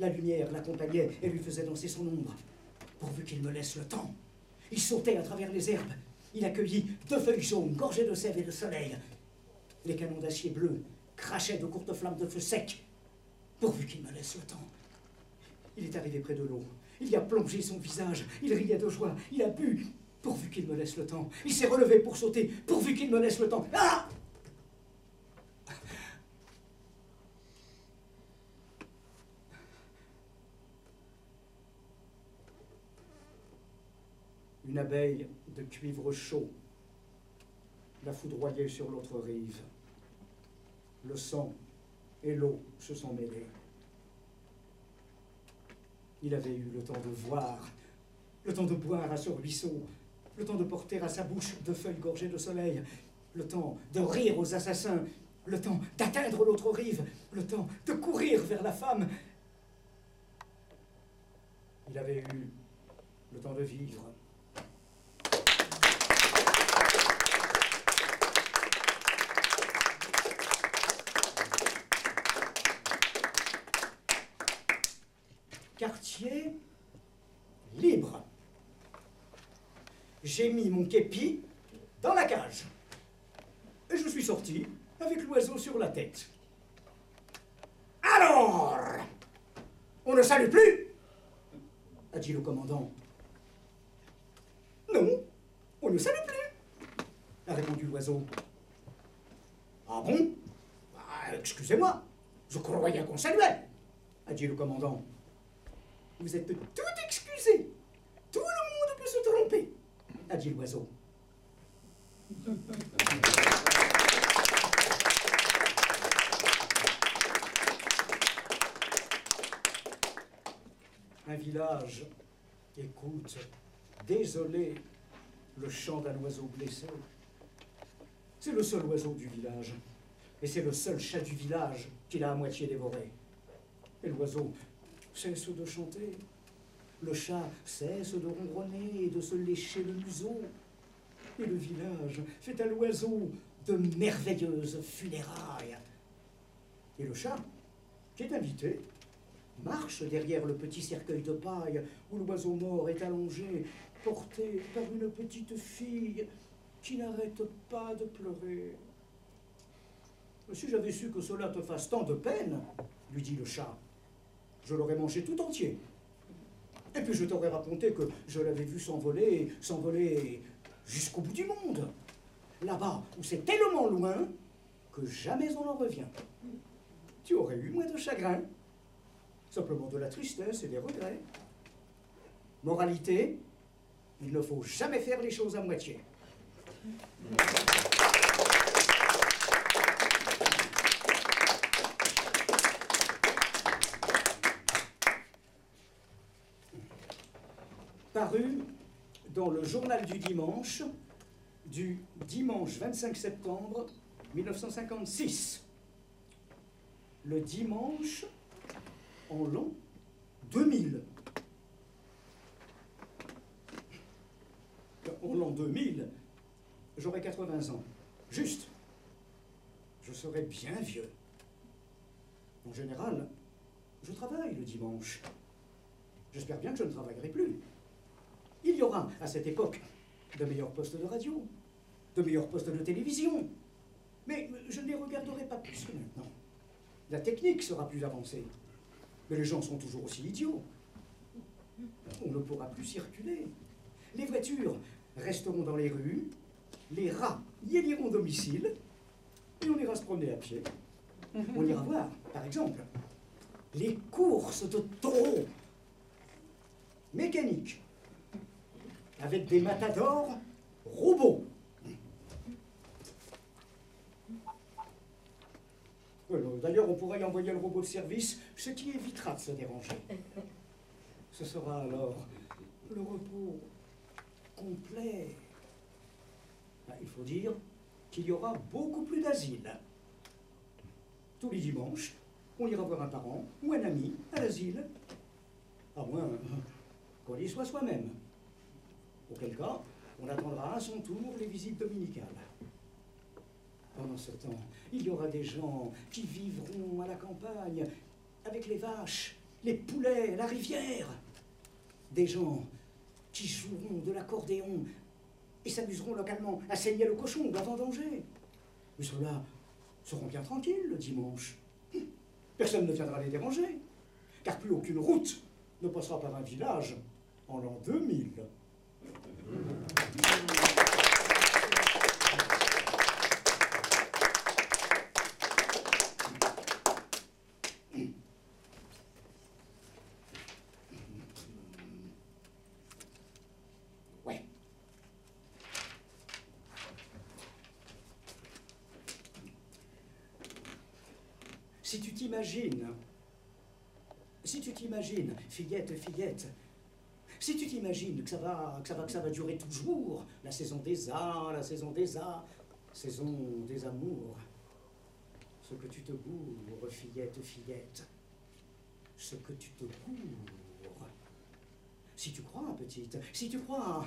La lumière l'accompagnait et lui faisait danser son ombre. Pourvu qu'il me laisse le temps. Il sautait à travers les herbes. Il accueillit 2 feuilles jaunes, gorgées de sève et de soleil. Les canons d'acier bleu crachaient de courtes flammes de feu sec. Pourvu qu'il me laisse le temps. Il est arrivé près de l'eau. Il y a plongé son visage. Il riait de joie. Il a bu. Pourvu qu'il me laisse le temps. Il s'est relevé pour sauter. Pourvu qu'il me laisse le temps. Ah! Une abeille de cuivre chaud l'a foudroyé sur l'autre rive. Le sang et l'eau se sont mêlés. Il avait eu le temps de voir, le temps de boire à ce ruisseau, le temps de porter à sa bouche 2 feuilles gorgées de soleil, le temps de rire aux assassins, le temps d'atteindre l'autre rive, le temps de courir vers la femme. Il avait eu le temps de vivre. Quartier libre. J'ai mis mon képi dans la cage. Et je suis sorti avec l'oiseau sur la tête. Alors, on ne salue plus, a dit le commandant. a répondu l'oiseau. Ah bon? Bah, excusez-moi, je croyais qu'on saluait, a dit le commandant. Vous êtes tout excusés. Tout le monde peut se tromper, a dit l'oiseau. Un village écoute, désolé, le chant d'un oiseau blessé. C'est le seul oiseau du village, et c'est le seul chat du village qu'il a à moitié dévoré. Et l'oiseau cesse de chanter. Le chat cesse de ronronner et de se lécher le museau. Et le village fait à l'oiseau de merveilleuses funérailles. Et le chat, qui est invité, marche derrière le petit cercueil de paille où l'oiseau mort est allongé, porté par une petite fille qui n'arrête pas de pleurer. Si j'avais su que cela te fasse tant de peine, lui dit le chat, je l'aurais mangé tout entier. Et puis je t'aurais raconté que je l'avais vu s'envoler jusqu'au bout du monde, là-bas où c'est tellement loin que jamais on en revient. Tu aurais eu moins de chagrin, simplement de la tristesse et des regrets. Moralité, il ne faut jamais faire les choses à moitié. Paru dans le journal du dimanche 25 septembre 1956. Le dimanche en l'an 2000. En l'an 2000, j'aurai 80 ans. Juste. Je serai bien vieux. En général, je travaille le dimanche. J'espère bien que je ne travaillerai plus. Il y aura, à cette époque, de meilleurs postes de radio, de meilleurs postes de télévision. Mais je ne les regarderai pas plus que maintenant. La technique sera plus avancée. Mais les gens sont toujours aussi idiots. On ne pourra plus circuler. Les voitures resteront dans les rues, les rats y éliront domicile, et on ira se promener à pied. On ira voir, par exemple, les courses de taureaux mécaniques, avec des matadors robots. D'ailleurs, on pourrait y envoyer le robot de service, ce qui évitera de se déranger. Ce sera alors le repos complet. Il faut dire qu'il y aura beaucoup plus d'asiles. Tous les dimanches, on ira voir un parent ou un ami à l'asile, à moins qu'on y soit soi-même. Auquel cas, on attendra à son tour les visites dominicales. Pendant ce temps, il y aura des gens qui vivront à la campagne, avec les vaches, les poulets, la rivière. Des gens qui joueront de l'accordéon et s'amuseront localement à saigner le cochon ou à vendanger. Mais ceux-là seront bien tranquilles le dimanche. Personne ne viendra les déranger, car plus aucune route ne passera par un village en l'an 2000. Ouais. Si tu t'imagines, fillette, si tu t'imagines que ça va durer toujours, la saison des amours, ce que tu te gourres, fillette, ce que tu te gourres. Si tu crois, petite, si tu crois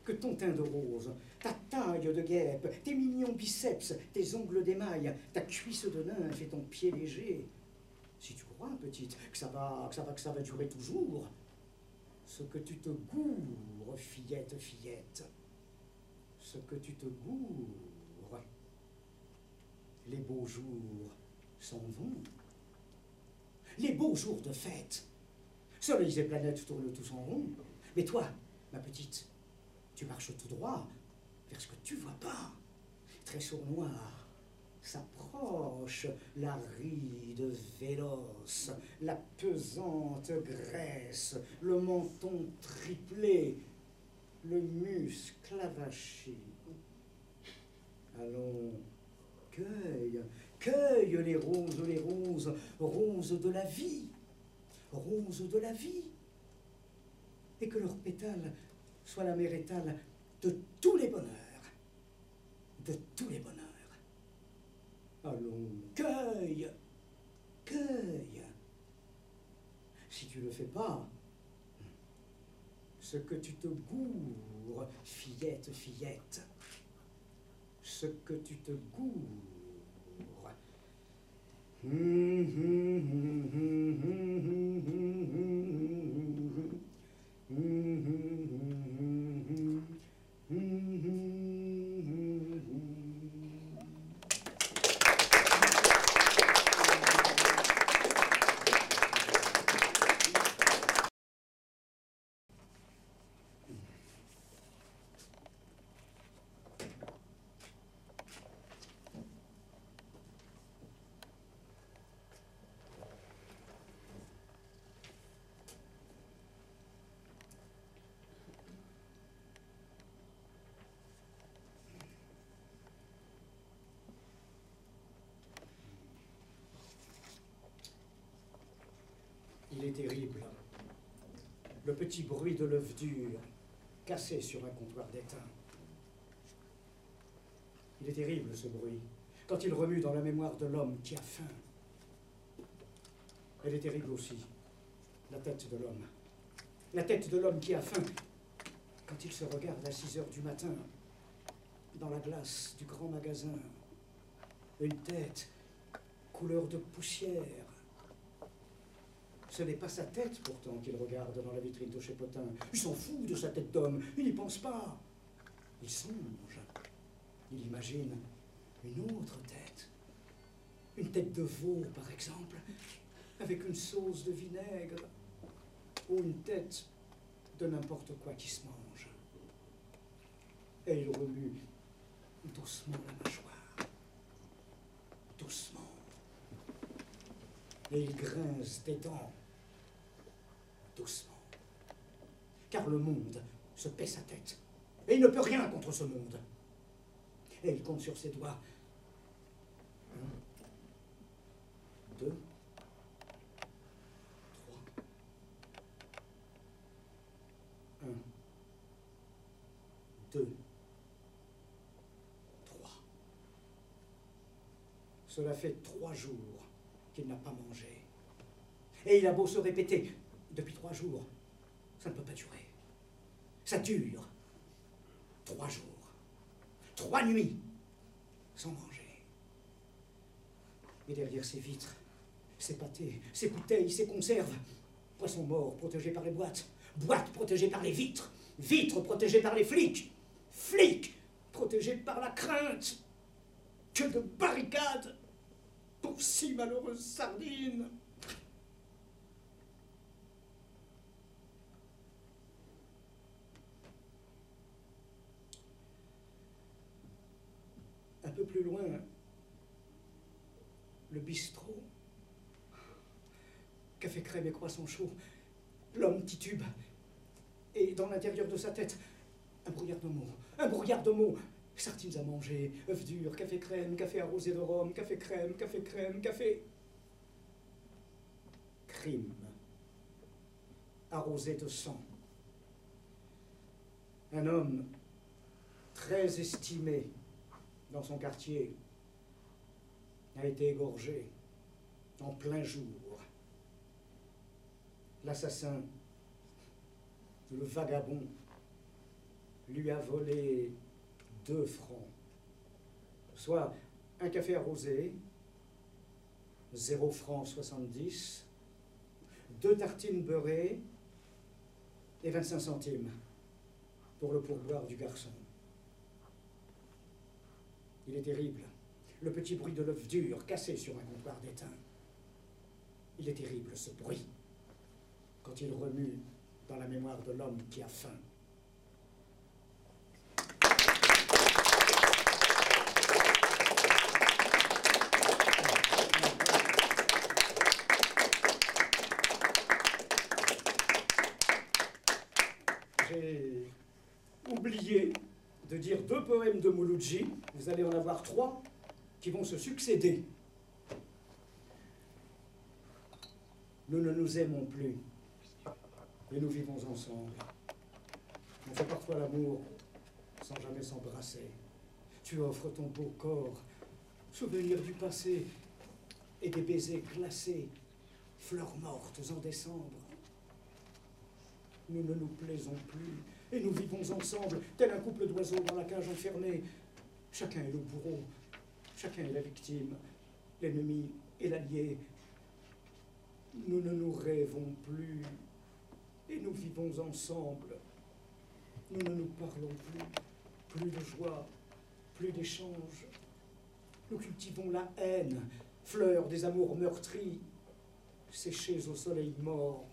que ton teint de rose, ta taille de guêpe, tes mignons biceps, tes ongles d'émail, ta cuisse de nymphe et ton pied léger, si tu crois, petite, que ça va durer toujours, ce que tu te gourres, fillette, ce que tu te gourres, les beaux jours s'en vont, les beaux jours de fête, soleils et planètes tournent tous en rond, mais toi, ma petite, tu marches tout droit Parce que tu vois pas, très sournois, s'approche la ride véloce, la pesante graisse, le menton triplé, le muscle avaché. Allons, cueille, cueille les roses, roses de la vie, roses de la vie, et que leurs pétales soient la mère étale de tous les bonheurs, de tous les bonheurs. Allons, cueille, cueille. Si tu ne le fais pas, ce que tu te gourres, fillette, fillette, ce que tu te gourres. Il est terrible. Le petit bruit de l'œuf dur cassé sur un comptoir d'étain. Il est terrible ce bruit, quand il remue dans la mémoire de l'homme qui a faim. Elle est terrible aussi, la tête de l'homme. La tête de l'homme qui a faim, quand il se regarde à 6 heures du matin, dans la glace du grand magasin. Une tête couleur de poussière. Ce n'est pas sa tête, pourtant, qu'il regarde dans la vitrine de chez Potin. Il s'en fout de sa tête d'homme, il n'y pense pas. Il songe, il imagine une autre tête. Une tête de veau, par exemple, avec une sauce de vinaigre. Ou une tête de n'importe quoi qui se mange. Et il remue doucement la mâchoire. Doucement. Et il grince des dents. Doucement. Car le monde se paie sa tête. Et il ne peut rien contre ce monde. Et il compte sur ses doigts. 1, 2, 3. 1, 2, 3. Cela fait 3 jours qu'il n'a pas mangé. Et il a beau se répéter, depuis 3 jours, ça ne peut pas durer. Ça dure 3 jours, 3 nuits, sans manger. Et derrière ces vitres, ces pâtés, ces bouteilles, ces conserves, poissons morts protégés par les boîtes, boîtes protégées par les vitres, vitres protégées par les flics, flics protégés par la crainte. Que de barricades pour 6 malheureuses sardines. Un peu plus loin, le bistrot. Café crème et croissant chaud. L'homme titube. Et dans l'intérieur de sa tête, un brouillard de mots. Un brouillard de mots. Sardines à manger, œufs durs, café crème, café arrosé de rhum, café crème, café... Crime. Arrosé de sang. Un homme très estimé dans son quartier a été égorgé en plein jour. L'assassin, le vagabond, lui a volé 2 francs, soit un café arrosé, 0 francs 70, 2 tartines beurrées et 25 centimes pour le pourboire du garçon. Il est terrible, le petit bruit de l'œuf dur cassé sur un comptoir d'étain. Il est terrible ce bruit, quand il remue dans la mémoire de l'homme qui a faim. J'ai oublié de dire 2 poèmes de Mouloudji. Vous allez en avoir 3 qui vont se succéder. Nous ne nous aimons plus, mais nous vivons ensemble. On fait parfois l'amour sans jamais s'embrasser. Tu offres ton beau corps, souvenir du passé, et des baisers glacés, fleurs mortes en décembre. Nous ne nous plaisons plus, et nous vivons ensemble, tel un couple d'oiseaux dans la cage enfermée. Chacun est le bourreau, chacun est la victime, l'ennemi et l'allié. Nous ne nous rêvons plus, et nous vivons ensemble. Nous ne nous parlons plus de joie, plus d'échanges. Nous cultivons la haine, fleur des amours meurtris, séchées au soleil mort,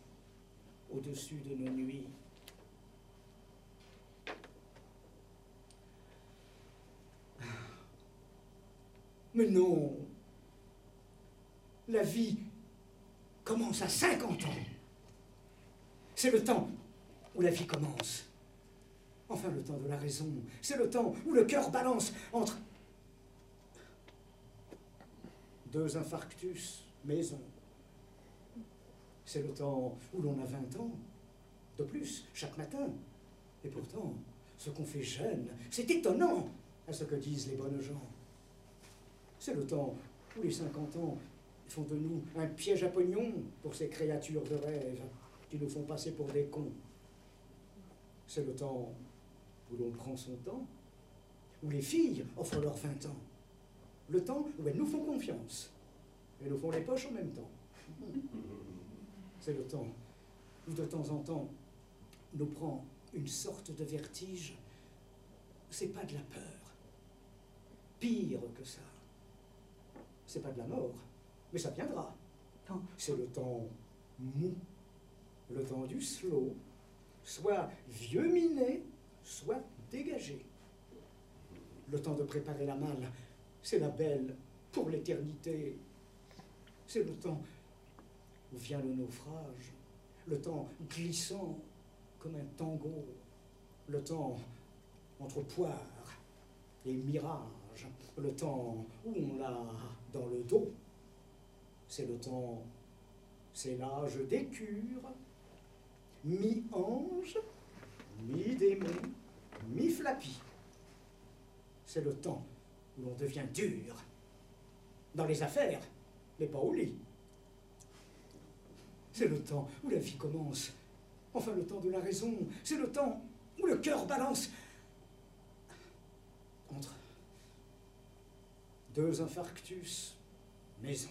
au-dessus de nos nuits. Mais non, la vie commence à 50 ans. C'est le temps où la vie commence. Enfin, le temps de la raison. C'est le temps où le cœur balance entre 2 infarctus, maison. C'est le temps où l'on a 20 ans, de plus, chaque matin. Et pourtant, ce qu'on fait jeune, c'est étonnant à ce que disent les bonnes gens. C'est le temps où les 50 ans font de nous un piège à pognon pour ces créatures de rêve qui nous font passer pour des cons. C'est le temps où l'on prend son temps, où les filles offrent leurs 20 ans. Le temps où elles nous font confiance et nous font les poches en même temps. C'est le temps où de temps en temps nous prend une sorte de vertige. C'est pas de la peur. Pire que ça. C'est pas de la mort, mais ça viendra. C'est le temps mou, le temps du slow, soit vieux minet, soit dégagé. Le temps de préparer la malle, c'est la belle pour l'éternité. C'est le temps où vient le naufrage, le temps glissant comme un tango, le temps entre poire et mirage, le temps où on l'a dans le dos. C'est le temps, c'est l'âge des cures, mi-ange, mi-démon, mi-flappy. C'est le temps où l'on devient dur, dans les affaires, mais pas au lit. C'est le temps où la vie commence, enfin le temps de la raison, c'est le temps où le cœur balance entre 2 infarctus, maison.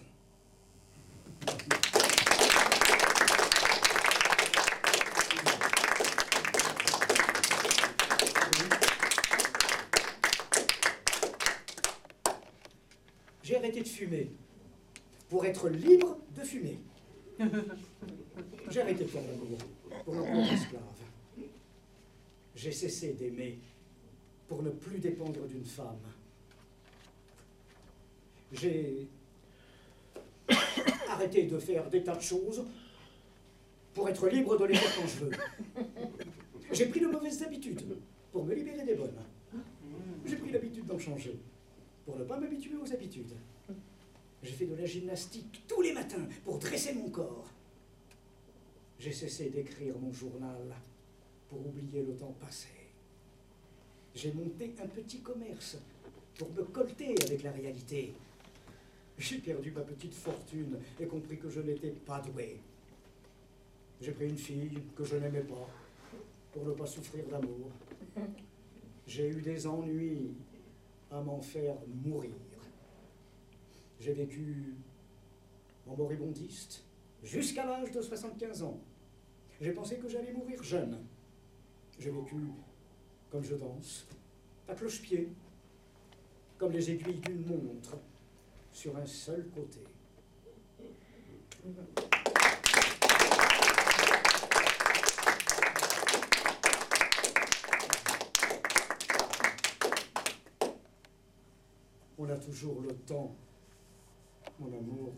J'ai arrêté de fumer pour être libre de fumer. J'ai arrêté pour l'amour, pour l'emploi d'esclave. J'ai cessé d'aimer pour ne plus dépendre d'une femme. J'ai arrêté de faire des tas de choses pour être libre de les faire quand je veux. J'ai pris de mauvaises habitudes pour me libérer des bonnes. J'ai pris l'habitude d'en changer pour ne pas m'habituer aux habitudes. J'ai fait de la gymnastique tous les matins pour dresser mon corps. J'ai cessé d'écrire mon journal pour oublier le temps passé. J'ai monté un petit commerce pour me colter avec la réalité. J'ai perdu ma petite fortune et compris que je n'étais pas doué. J'ai pris une fille que je n'aimais pas pour ne pas souffrir d'amour. J'ai eu des ennuis à m'en faire mourir. J'ai vécu en moribondiste jusqu'à l'âge de 75 ans. J'ai pensé que j'allais mourir jeune. J'ai vécu comme je danse, à cloche-pied, comme les aiguilles d'une montre, sur un seul côté. On a toujours le temps, mon amour.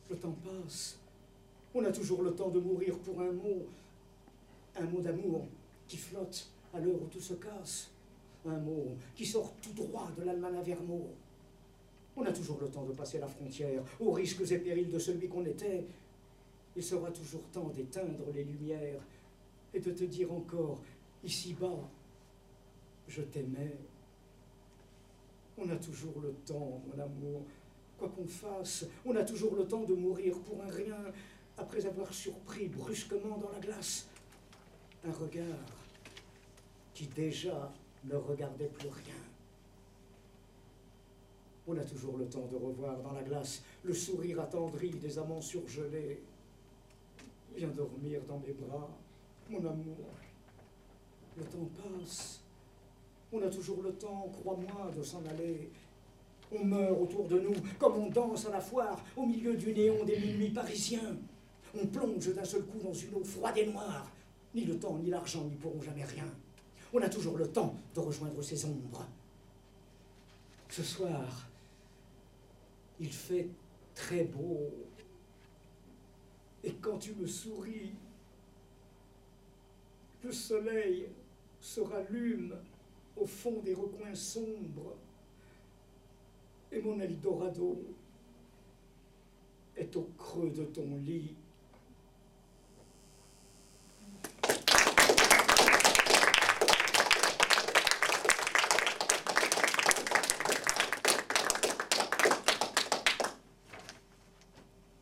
Le temps passe. On a toujours le temps de mourir pour un mot d'amour. qui flotte à l'heure où tout se casse. Un mot qui sort tout droit de l'Almanach Vermeau. On a toujours le temps de passer la frontière, aux risques et périls de celui qu'on était. Il sera toujours temps d'éteindre les lumières et de te dire encore, ici-bas, je t'aimais. On a toujours le temps, mon amour, quoi qu'on fasse, on a toujours le temps de mourir pour un rien, après avoir surpris brusquement dans la glace un regard qui déjà ne regardait plus rien. On a toujours le temps de revoir dans la glace le sourire attendri des amants surgelés. Viens dormir dans mes bras, mon amour. Le temps passe. On a toujours le temps, crois-moi, de s'en aller. On meurt autour de nous, comme on danse à la foire, au milieu du néon des minuits parisiens. On plonge d'un seul coup dans une eau froide et noire. Ni le temps, ni l'argent n'y pourront jamais rien. On a toujours le temps de rejoindre ces ombres. Ce soir, il fait très beau. Et quand tu me souris, le soleil se rallume au fond des recoins sombres. Et mon Eldorado est au creux de ton lit.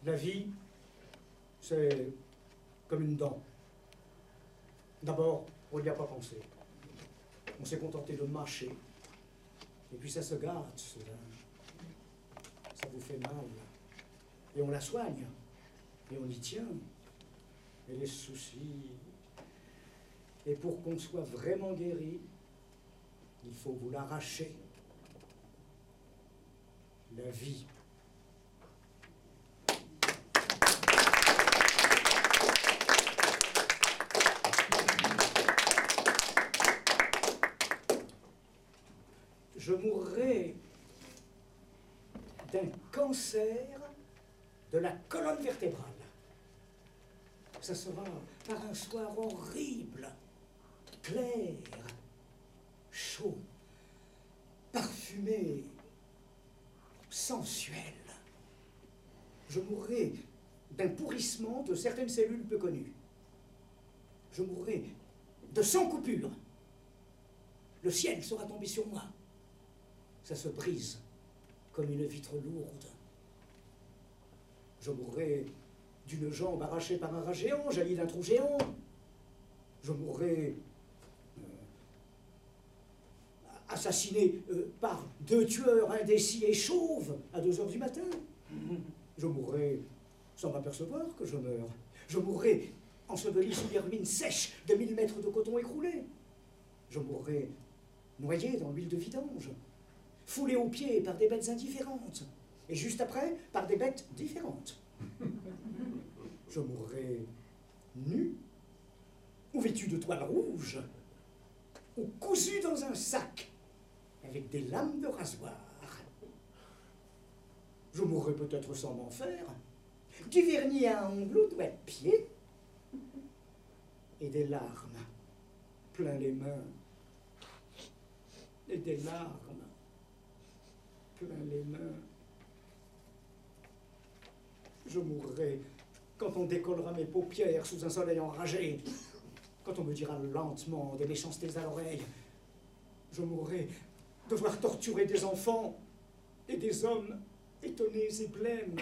La vie, c'est comme une dent. D'abord, on n'y a pas pensé. On s'est contenté de mâcher. Et puis ça se gâte, soudain. Ça vous fait mal. Et on la soigne. Et on y tient. Et les soucis. Et pour qu'on soit vraiment guéri, il faut vous l'arracher. La vie. Je mourrai d'un cancer de la colonne vertébrale. Ça sera par un soir horrible, clair, chaud, parfumé, sensuel. Je mourrai d'un pourrissement de certaines cellules peu connues. Je mourrai de 100 coupures. Le ciel sera tombé sur moi. Ça se brise comme une vitre lourde. Je mourrai d'une jambe arrachée par un rat géant, jaillie d'un trou géant. Je mourrai assassiné par 2 tueurs indécis et chauves à 2 heures du matin. Je mourrai sans m'apercevoir que je meurs. Je mourrai enseveli sous les ruines sèches de 1000 mètres de coton écroulé. Je mourrai noyé dans l'huile de vidange, foulé aux pieds par des bêtes indifférentes, et juste après, par des bêtes différentes. Je mourrai nu, ou vêtu de toile rouge, ou cousu dans un sac, avec des lames de rasoir. Je mourrai peut-être sans m'en faire, du vernis à ongles aux doigts de pied, et des larmes plein les mains, et des larmes plein les mains. Je mourrai quand on décollera mes paupières sous un soleil enragé, quand on me dira lentement des méchancetés à l'oreille. Je mourrai de voir torturer des enfants et des hommes étonnés et blêmes.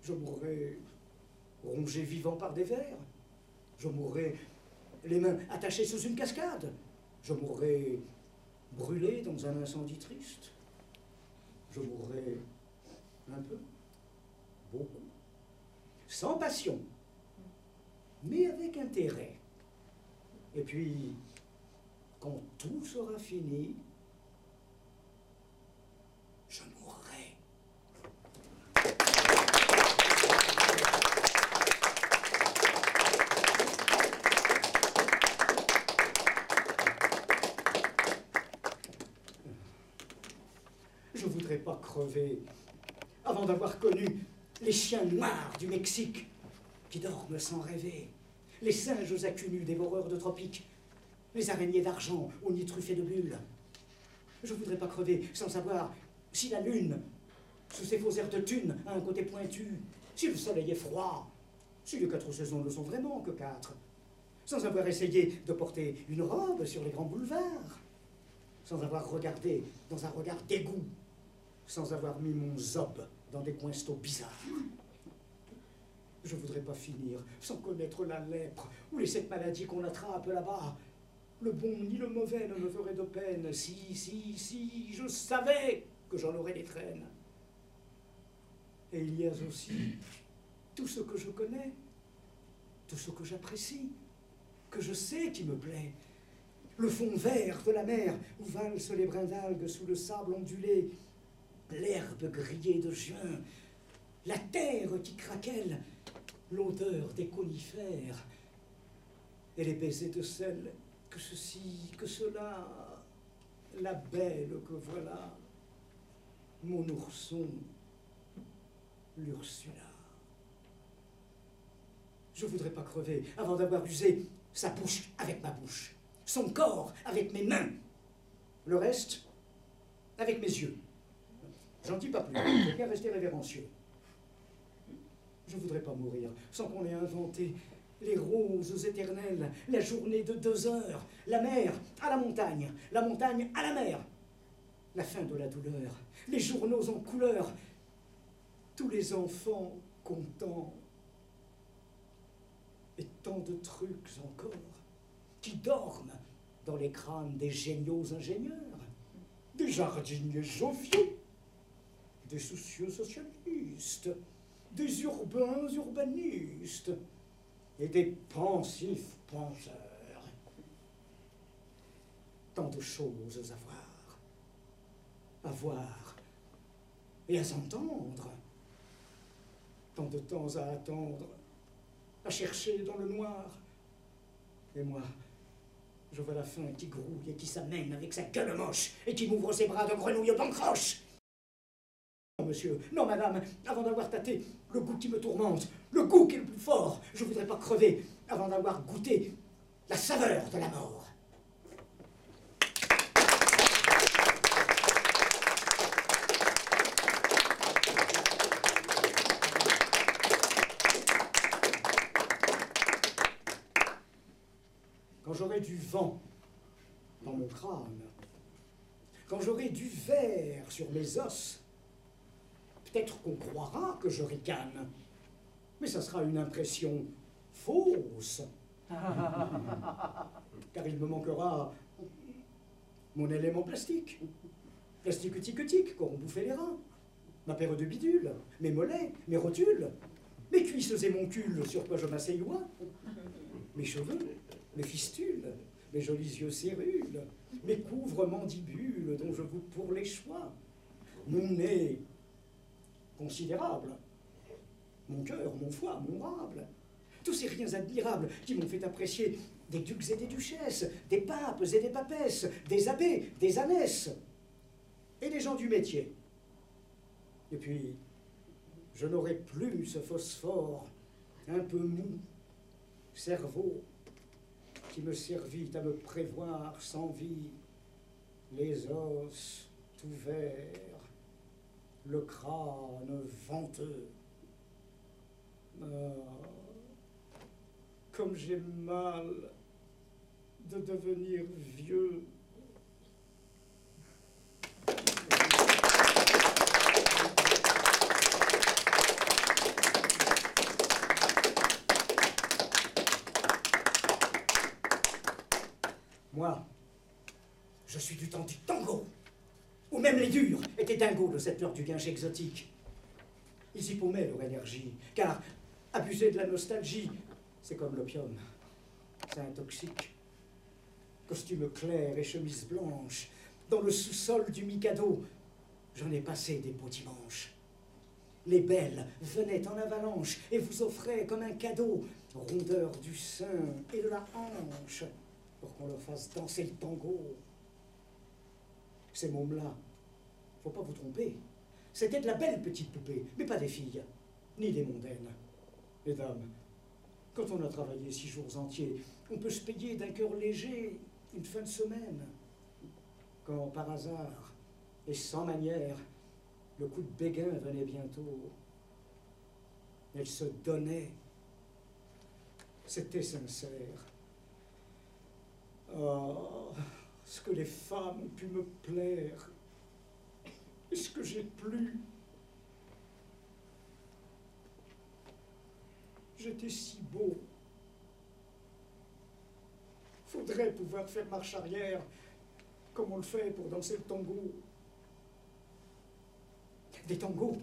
Je mourrai rongé vivant par des vers. Je mourrai les mains attachées sous une cascade. Je mourrai brûlé dans un incendie triste. Je mourrai un peu, beaucoup, sans passion, mais avec intérêt. Et puis, quand tout sera fini, je mourrai. Je ne voudrais pas crever avant d'avoir connu les chiens noirs du Mexique qui dorment sans rêver. les singes à cul nu dévoreurs de tropiques, les araignées d'argent aux nids truffés de bulles. Je voudrais pas crever sans savoir si la lune, sous ses faux airs de thune, a un côté pointu, si le soleil est froid, si les 4 saisons ne sont vraiment que 4, sans avoir essayé de porter une robe sur les grands boulevards, sans avoir regardé dans un regard dégoût, sans avoir mis mon zob dans des coins bizarres. Je voudrais pas finir sans connaître la lèpre ou les 7 maladies qu'on attrape là-bas. Le bon ni le mauvais ne me ferait de peine. Si, je savais que j'en aurais des traînes. Et il y a aussi tout ce que je connais, tout ce que j'apprécie, que je sais qui me plaît. Le fond vert de la mer où valsent les brins d'algues sous le sable ondulé, l'herbe grillée de juin, la terre qui craquelle, l'odeur des conifères, et les baisers de sel, que ceci, que cela, la belle que voilà, mon ourson, l'Ursula. Je voudrais pas crever avant d'avoir usé sa bouche avec ma bouche, son corps avec mes mains, le reste avec mes yeux. J'en dis pas plus, il faut bien rester révérencieux. Je voudrais pas mourir sans qu'on ait inventé les roses éternelles, la journée de 2 heures, la mer à la montagne à la mer, la fin de la douleur, les journaux en couleur, tous les enfants contents, et tant de trucs encore qui dorment dans les crânes des géniaux ingénieurs, des jardiniers joviaux, des soucieux socialistes, des urbains urbanistes et des pensifs penseurs. Tant de choses à voir et à s'entendre. Tant de temps à attendre, à chercher dans le noir. Et moi, je vois la faim qui grouille et qui s'amène avec sa gueule moche et qui m'ouvre ses bras de grenouille pancroche. Non, monsieur, non, madame, avant d'avoir tâté le goût qui me tourmente, le goût qui est le plus fort, je voudrais pas crever avant d'avoir goûté la saveur de la mort. Quand j'aurai du vent dans mon crâne, quand j'aurai du verre sur mes os, peut-être qu'on croira que je ricane, mais ça sera une impression fausse. Car il me manquera mon élément plastique. Plastique utique qu'auront bouffé les rats. Ma paire de bidules, mes mollets, mes rotules, mes cuisses et mon cul sur quoi je m'asseyois, mes cheveux, mes fistules, mes jolis yeux cérules, mes couvre-mandibules dont je vous pour les choix, mon nez considérable, mon cœur, mon foie, mon rable, tous ces riens admirables qui m'ont fait apprécier des ducs et des duchesses, des papes et des papesses, des abbés, des ânesses, et des gens du métier. Et puis, je n'aurai plus ce phosphore un peu mou, cerveau, qui me servit à me prévoir sans vie, les os tout verts, le crâne venteux. Ah, comme j'ai mal de devenir vieux. Moi, je suis du temps du tango, où même les durs étaient dingos de cette heure du guinche exotique. Ils y paumaient leur énergie, car abuser de la nostalgie, c'est comme l'opium, ça intoxique. Costume clair et chemise blanche, dans le sous-sol du Mikado, j'en ai passé des beaux dimanches. Les belles venaient en avalanche et vous offraient comme un cadeau rondeur du sein et de la hanche, pour qu'on leur fasse danser le tango. Ces mômes-là, faut pas vous tromper, c'était de la belle petite poupée, mais pas des filles, ni des mondaines. Mesdames, Quand on a travaillé 6 jours entiers, on peut se payer d'un cœur léger une fin de semaine. Quand, par hasard, et sans manière, le coup de béguin venait bientôt, elle se donnait. C'était sincère. Oh, ce que les femmes ont pu me plaire, et ce que j'ai plu. J'étais si beau. Faudrait pouvoir faire marche arrière, comme on le fait pour danser le tango. Des tangos,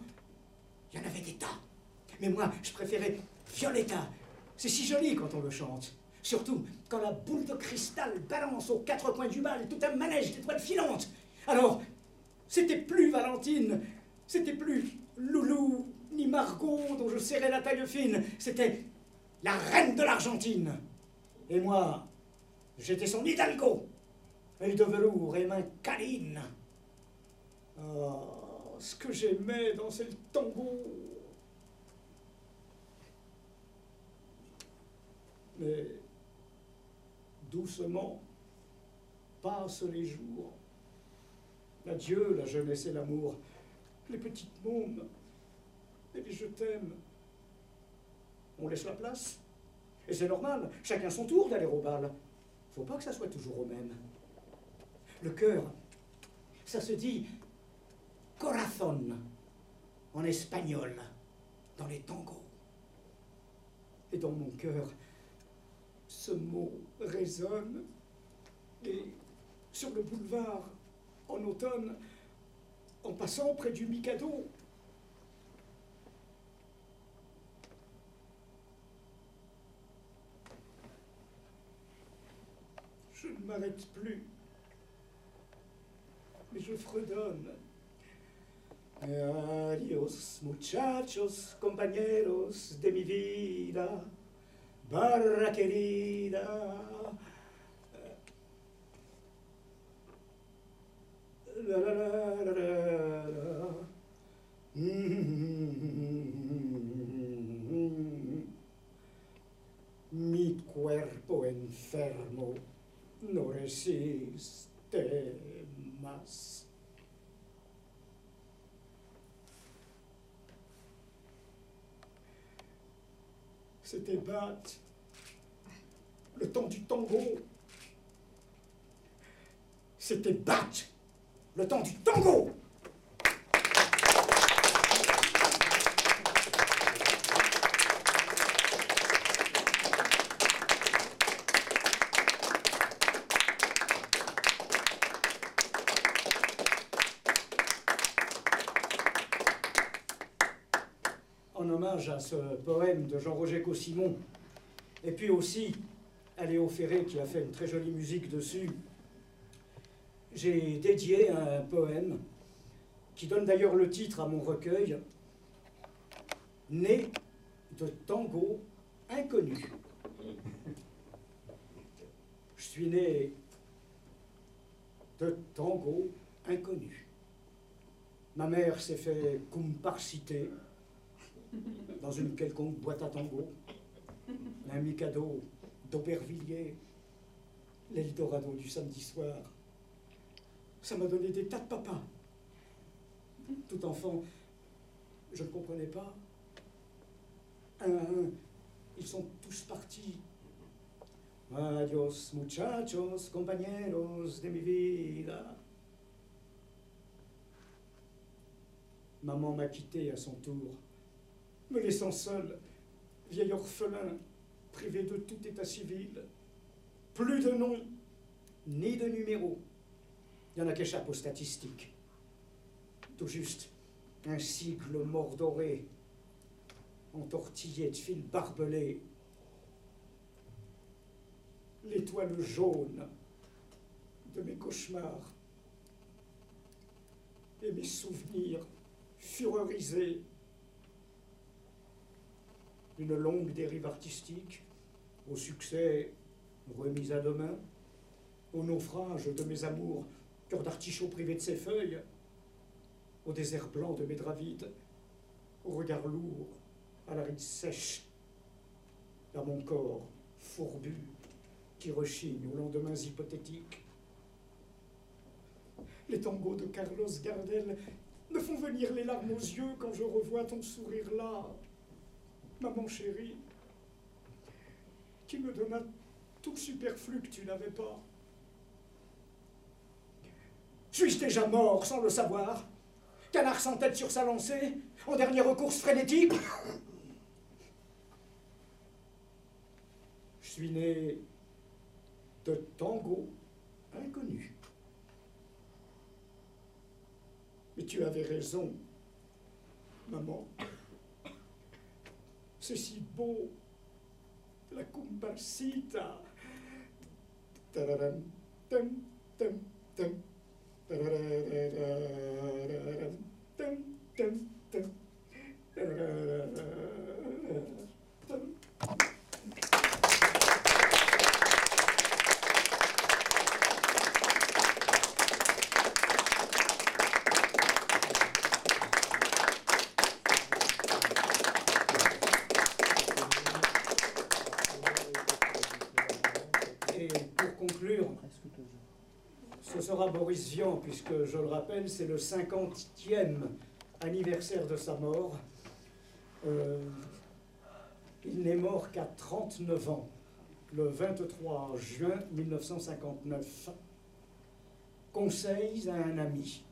il y en avait des tas. Mais moi, je préférais Violetta. C'est si joli quand on le chante. Surtout quand la boule de cristal balance aux 4 coins du bal tout un manège d'étoiles filantes. Alors, c'était plus Valentine, c'était plus Loulou, ni Margot dont je serrais la taille fine. C'était la reine de l'Argentine. Et moi, j'étais son Hidalgo. Œil de velours et mains câlines. Oh, ce que j'aimais danser le tango. Mais doucement passent les jours. Adieu la jeunesse et l'amour, les petites mômes et les je t'aime. On laisse la place. Et c'est normal, chacun son tour d'aller au bal. Faut pas que ça soit toujours au même. Le cœur, ça se dit corazón en espagnol, dans les tangos. Et dans mon cœur, ce mot résonne. Et sur le boulevard, en automne, en passant près du Mikado, je ne m'arrête plus, mais je fredonne. Adios, muchachos, compañeros de mi vida, barra querida. La la la la la la. Mi cuerpo enfermo no resiste más. C'était Bat, le temps du tango. C'était Bat, le temps du tango. En hommage à ce poème de Jean-Roger Caussimon, et puis aussi à Léo Ferré qui a fait une très jolie musique dessus, j'ai dédié un poème qui donne d'ailleurs le titre à mon recueil, Né de tango inconnu. Je suis né de tango inconnu. Ma mère s'est fait comparciter dans une quelconque boîte à tango, un Mikado d'Aubervilliers, l'Eldorado du samedi soir. Ça m'a donné des tas de papas. Tout enfant, je ne comprenais pas. Un à un, ils sont tous partis. Adios, muchachos, compañeros de mi vida. Maman m'a quitté à son tour, me laissant seul, vieil orphelin, privé de tout état civil. Plus de nom, ni de numéro. Il y en a qui échappent aux statistiques. Tout juste un sigle mordoré, entortillé de fils barbelés. L'étoile jaune de mes cauchemars et mes souvenirs fureurisés. Une longue dérive artistique, au succès remis à demain, au naufrage de mes amours, cœur d'artichaut privé de ses feuilles, au désert blanc de mes draps vides, au regard lourd, à la ride sèche. à mon corps fourbu qui rechigne aux lendemains hypothétiques. Les tangos de Carlos Gardel me font venir les larmes aux yeux quand je revois ton sourire là, maman chérie, qui me donna tout le superflu que tu n'avais pas. Suis-je déjà mort sans le savoir? Canard sans tête sur sa lancée, en dernière course frénétique? Je suis né de tango inconnu. Mais tu avais raison, maman. C'est si beau, la comparsita. Tararam, tam, tam, tam. Tararararam, tam, tam, tam. Tararararam, tam. Ce sera Boris Vian, puisque, je le rappelle, c'est le 50e anniversaire de sa mort. Il n'est mort qu'à 39 ans, le 23 juin 1959. Conseils à un ami.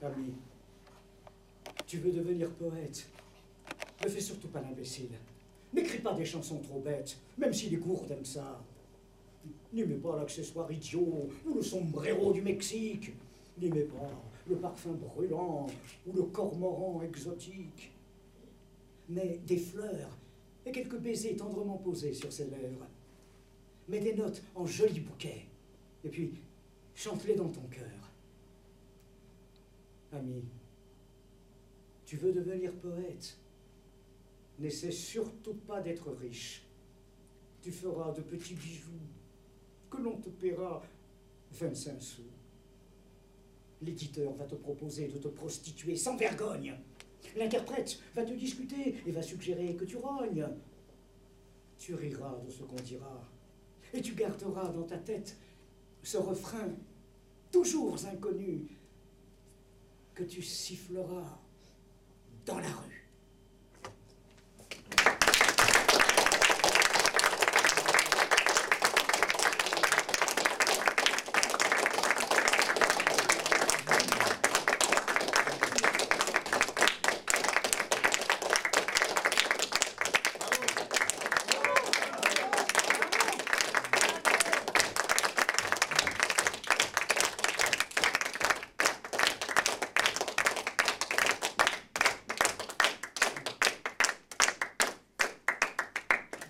Ami, tu veux devenir poète? Ne fais surtout pas l'imbécile. N'écris pas des chansons trop bêtes, même si les gourdes aiment ça. N'aimez pas l'accessoire idiot ou le sombrero du Mexique. N'aimez pas le parfum brûlant ou le cormoran exotique. Mais des fleurs et quelques baisers tendrement posés sur ses lèvres. Mets des notes en jolis bouquets et puis chante-les dans ton cœur. Ami, tu veux devenir poète? N'essaie surtout pas d'être riche. Tu feras de petits bijoux que l'on te paiera 25 sous. L'éditeur va te proposer de te prostituer sans vergogne. L'interprète va te discuter et va suggérer que tu rognes. Tu riras de ce qu'on dira et tu garderas dans ta tête ce refrain toujours inconnu que tu siffleras dans la rue.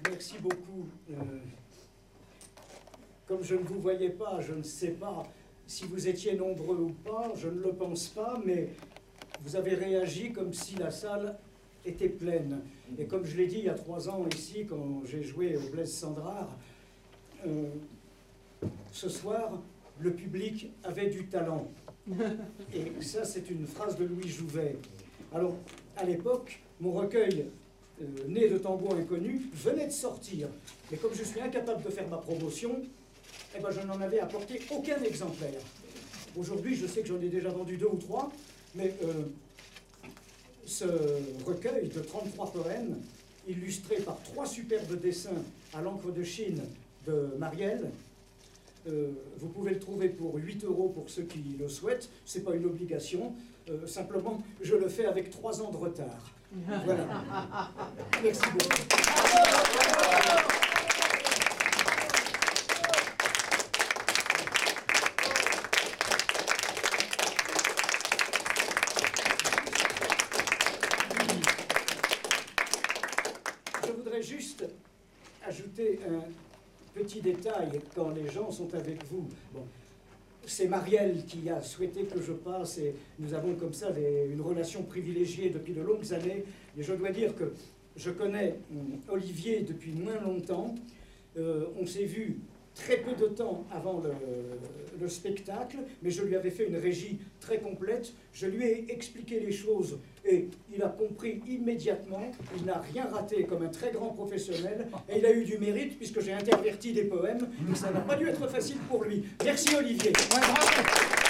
Merci beaucoup. Comme je ne vous voyais pas, je ne sais pas si vous étiez nombreux ou pas, je ne le pense pas, mais vous avez réagi comme si la salle était pleine. Et comme je l'ai dit il y a 3 ans ici, quand j'ai joué au Blaise Cendrars, ce soir, le public avait du talent. Et ça, c'est une phrase de Louis Jouvet. Alors, à l'époque, mon recueil né de tango inconnu, venait de sortir. Mais comme je suis incapable de faire ma promotion, eh ben, je n'en avais apporté aucun exemplaire. Aujourd'hui, je sais que j'en ai déjà vendu 2 ou 3, mais ce recueil de 33 poèmes, illustré par 3 superbes dessins à l'encre de Chine de Marielle, vous pouvez le trouver pour 8 € pour ceux qui le souhaitent. Ce n'est pas une obligation, simplement je le fais avec 3 ans de retard. Voilà. Merci beaucoup. Je voudrais juste ajouter un petit détail quand les gens sont avec vous. Bon, c'est Marielle qui a souhaité que je passe et nous avons comme ça une relation privilégiée depuis de longues années. Et je dois dire que je connais Olivier depuis moins longtemps. On s'est vu très peu de temps avant le spectacle, mais je lui avais fait une régie très complète. Je lui ai expliqué les choses et il a compris immédiatement. Il n'a rien raté comme un très grand professionnel et il a eu du mérite puisque j'ai interverti des poèmes et ça n'a pas dû être facile pour lui. Merci Olivier. Ouais, bravo.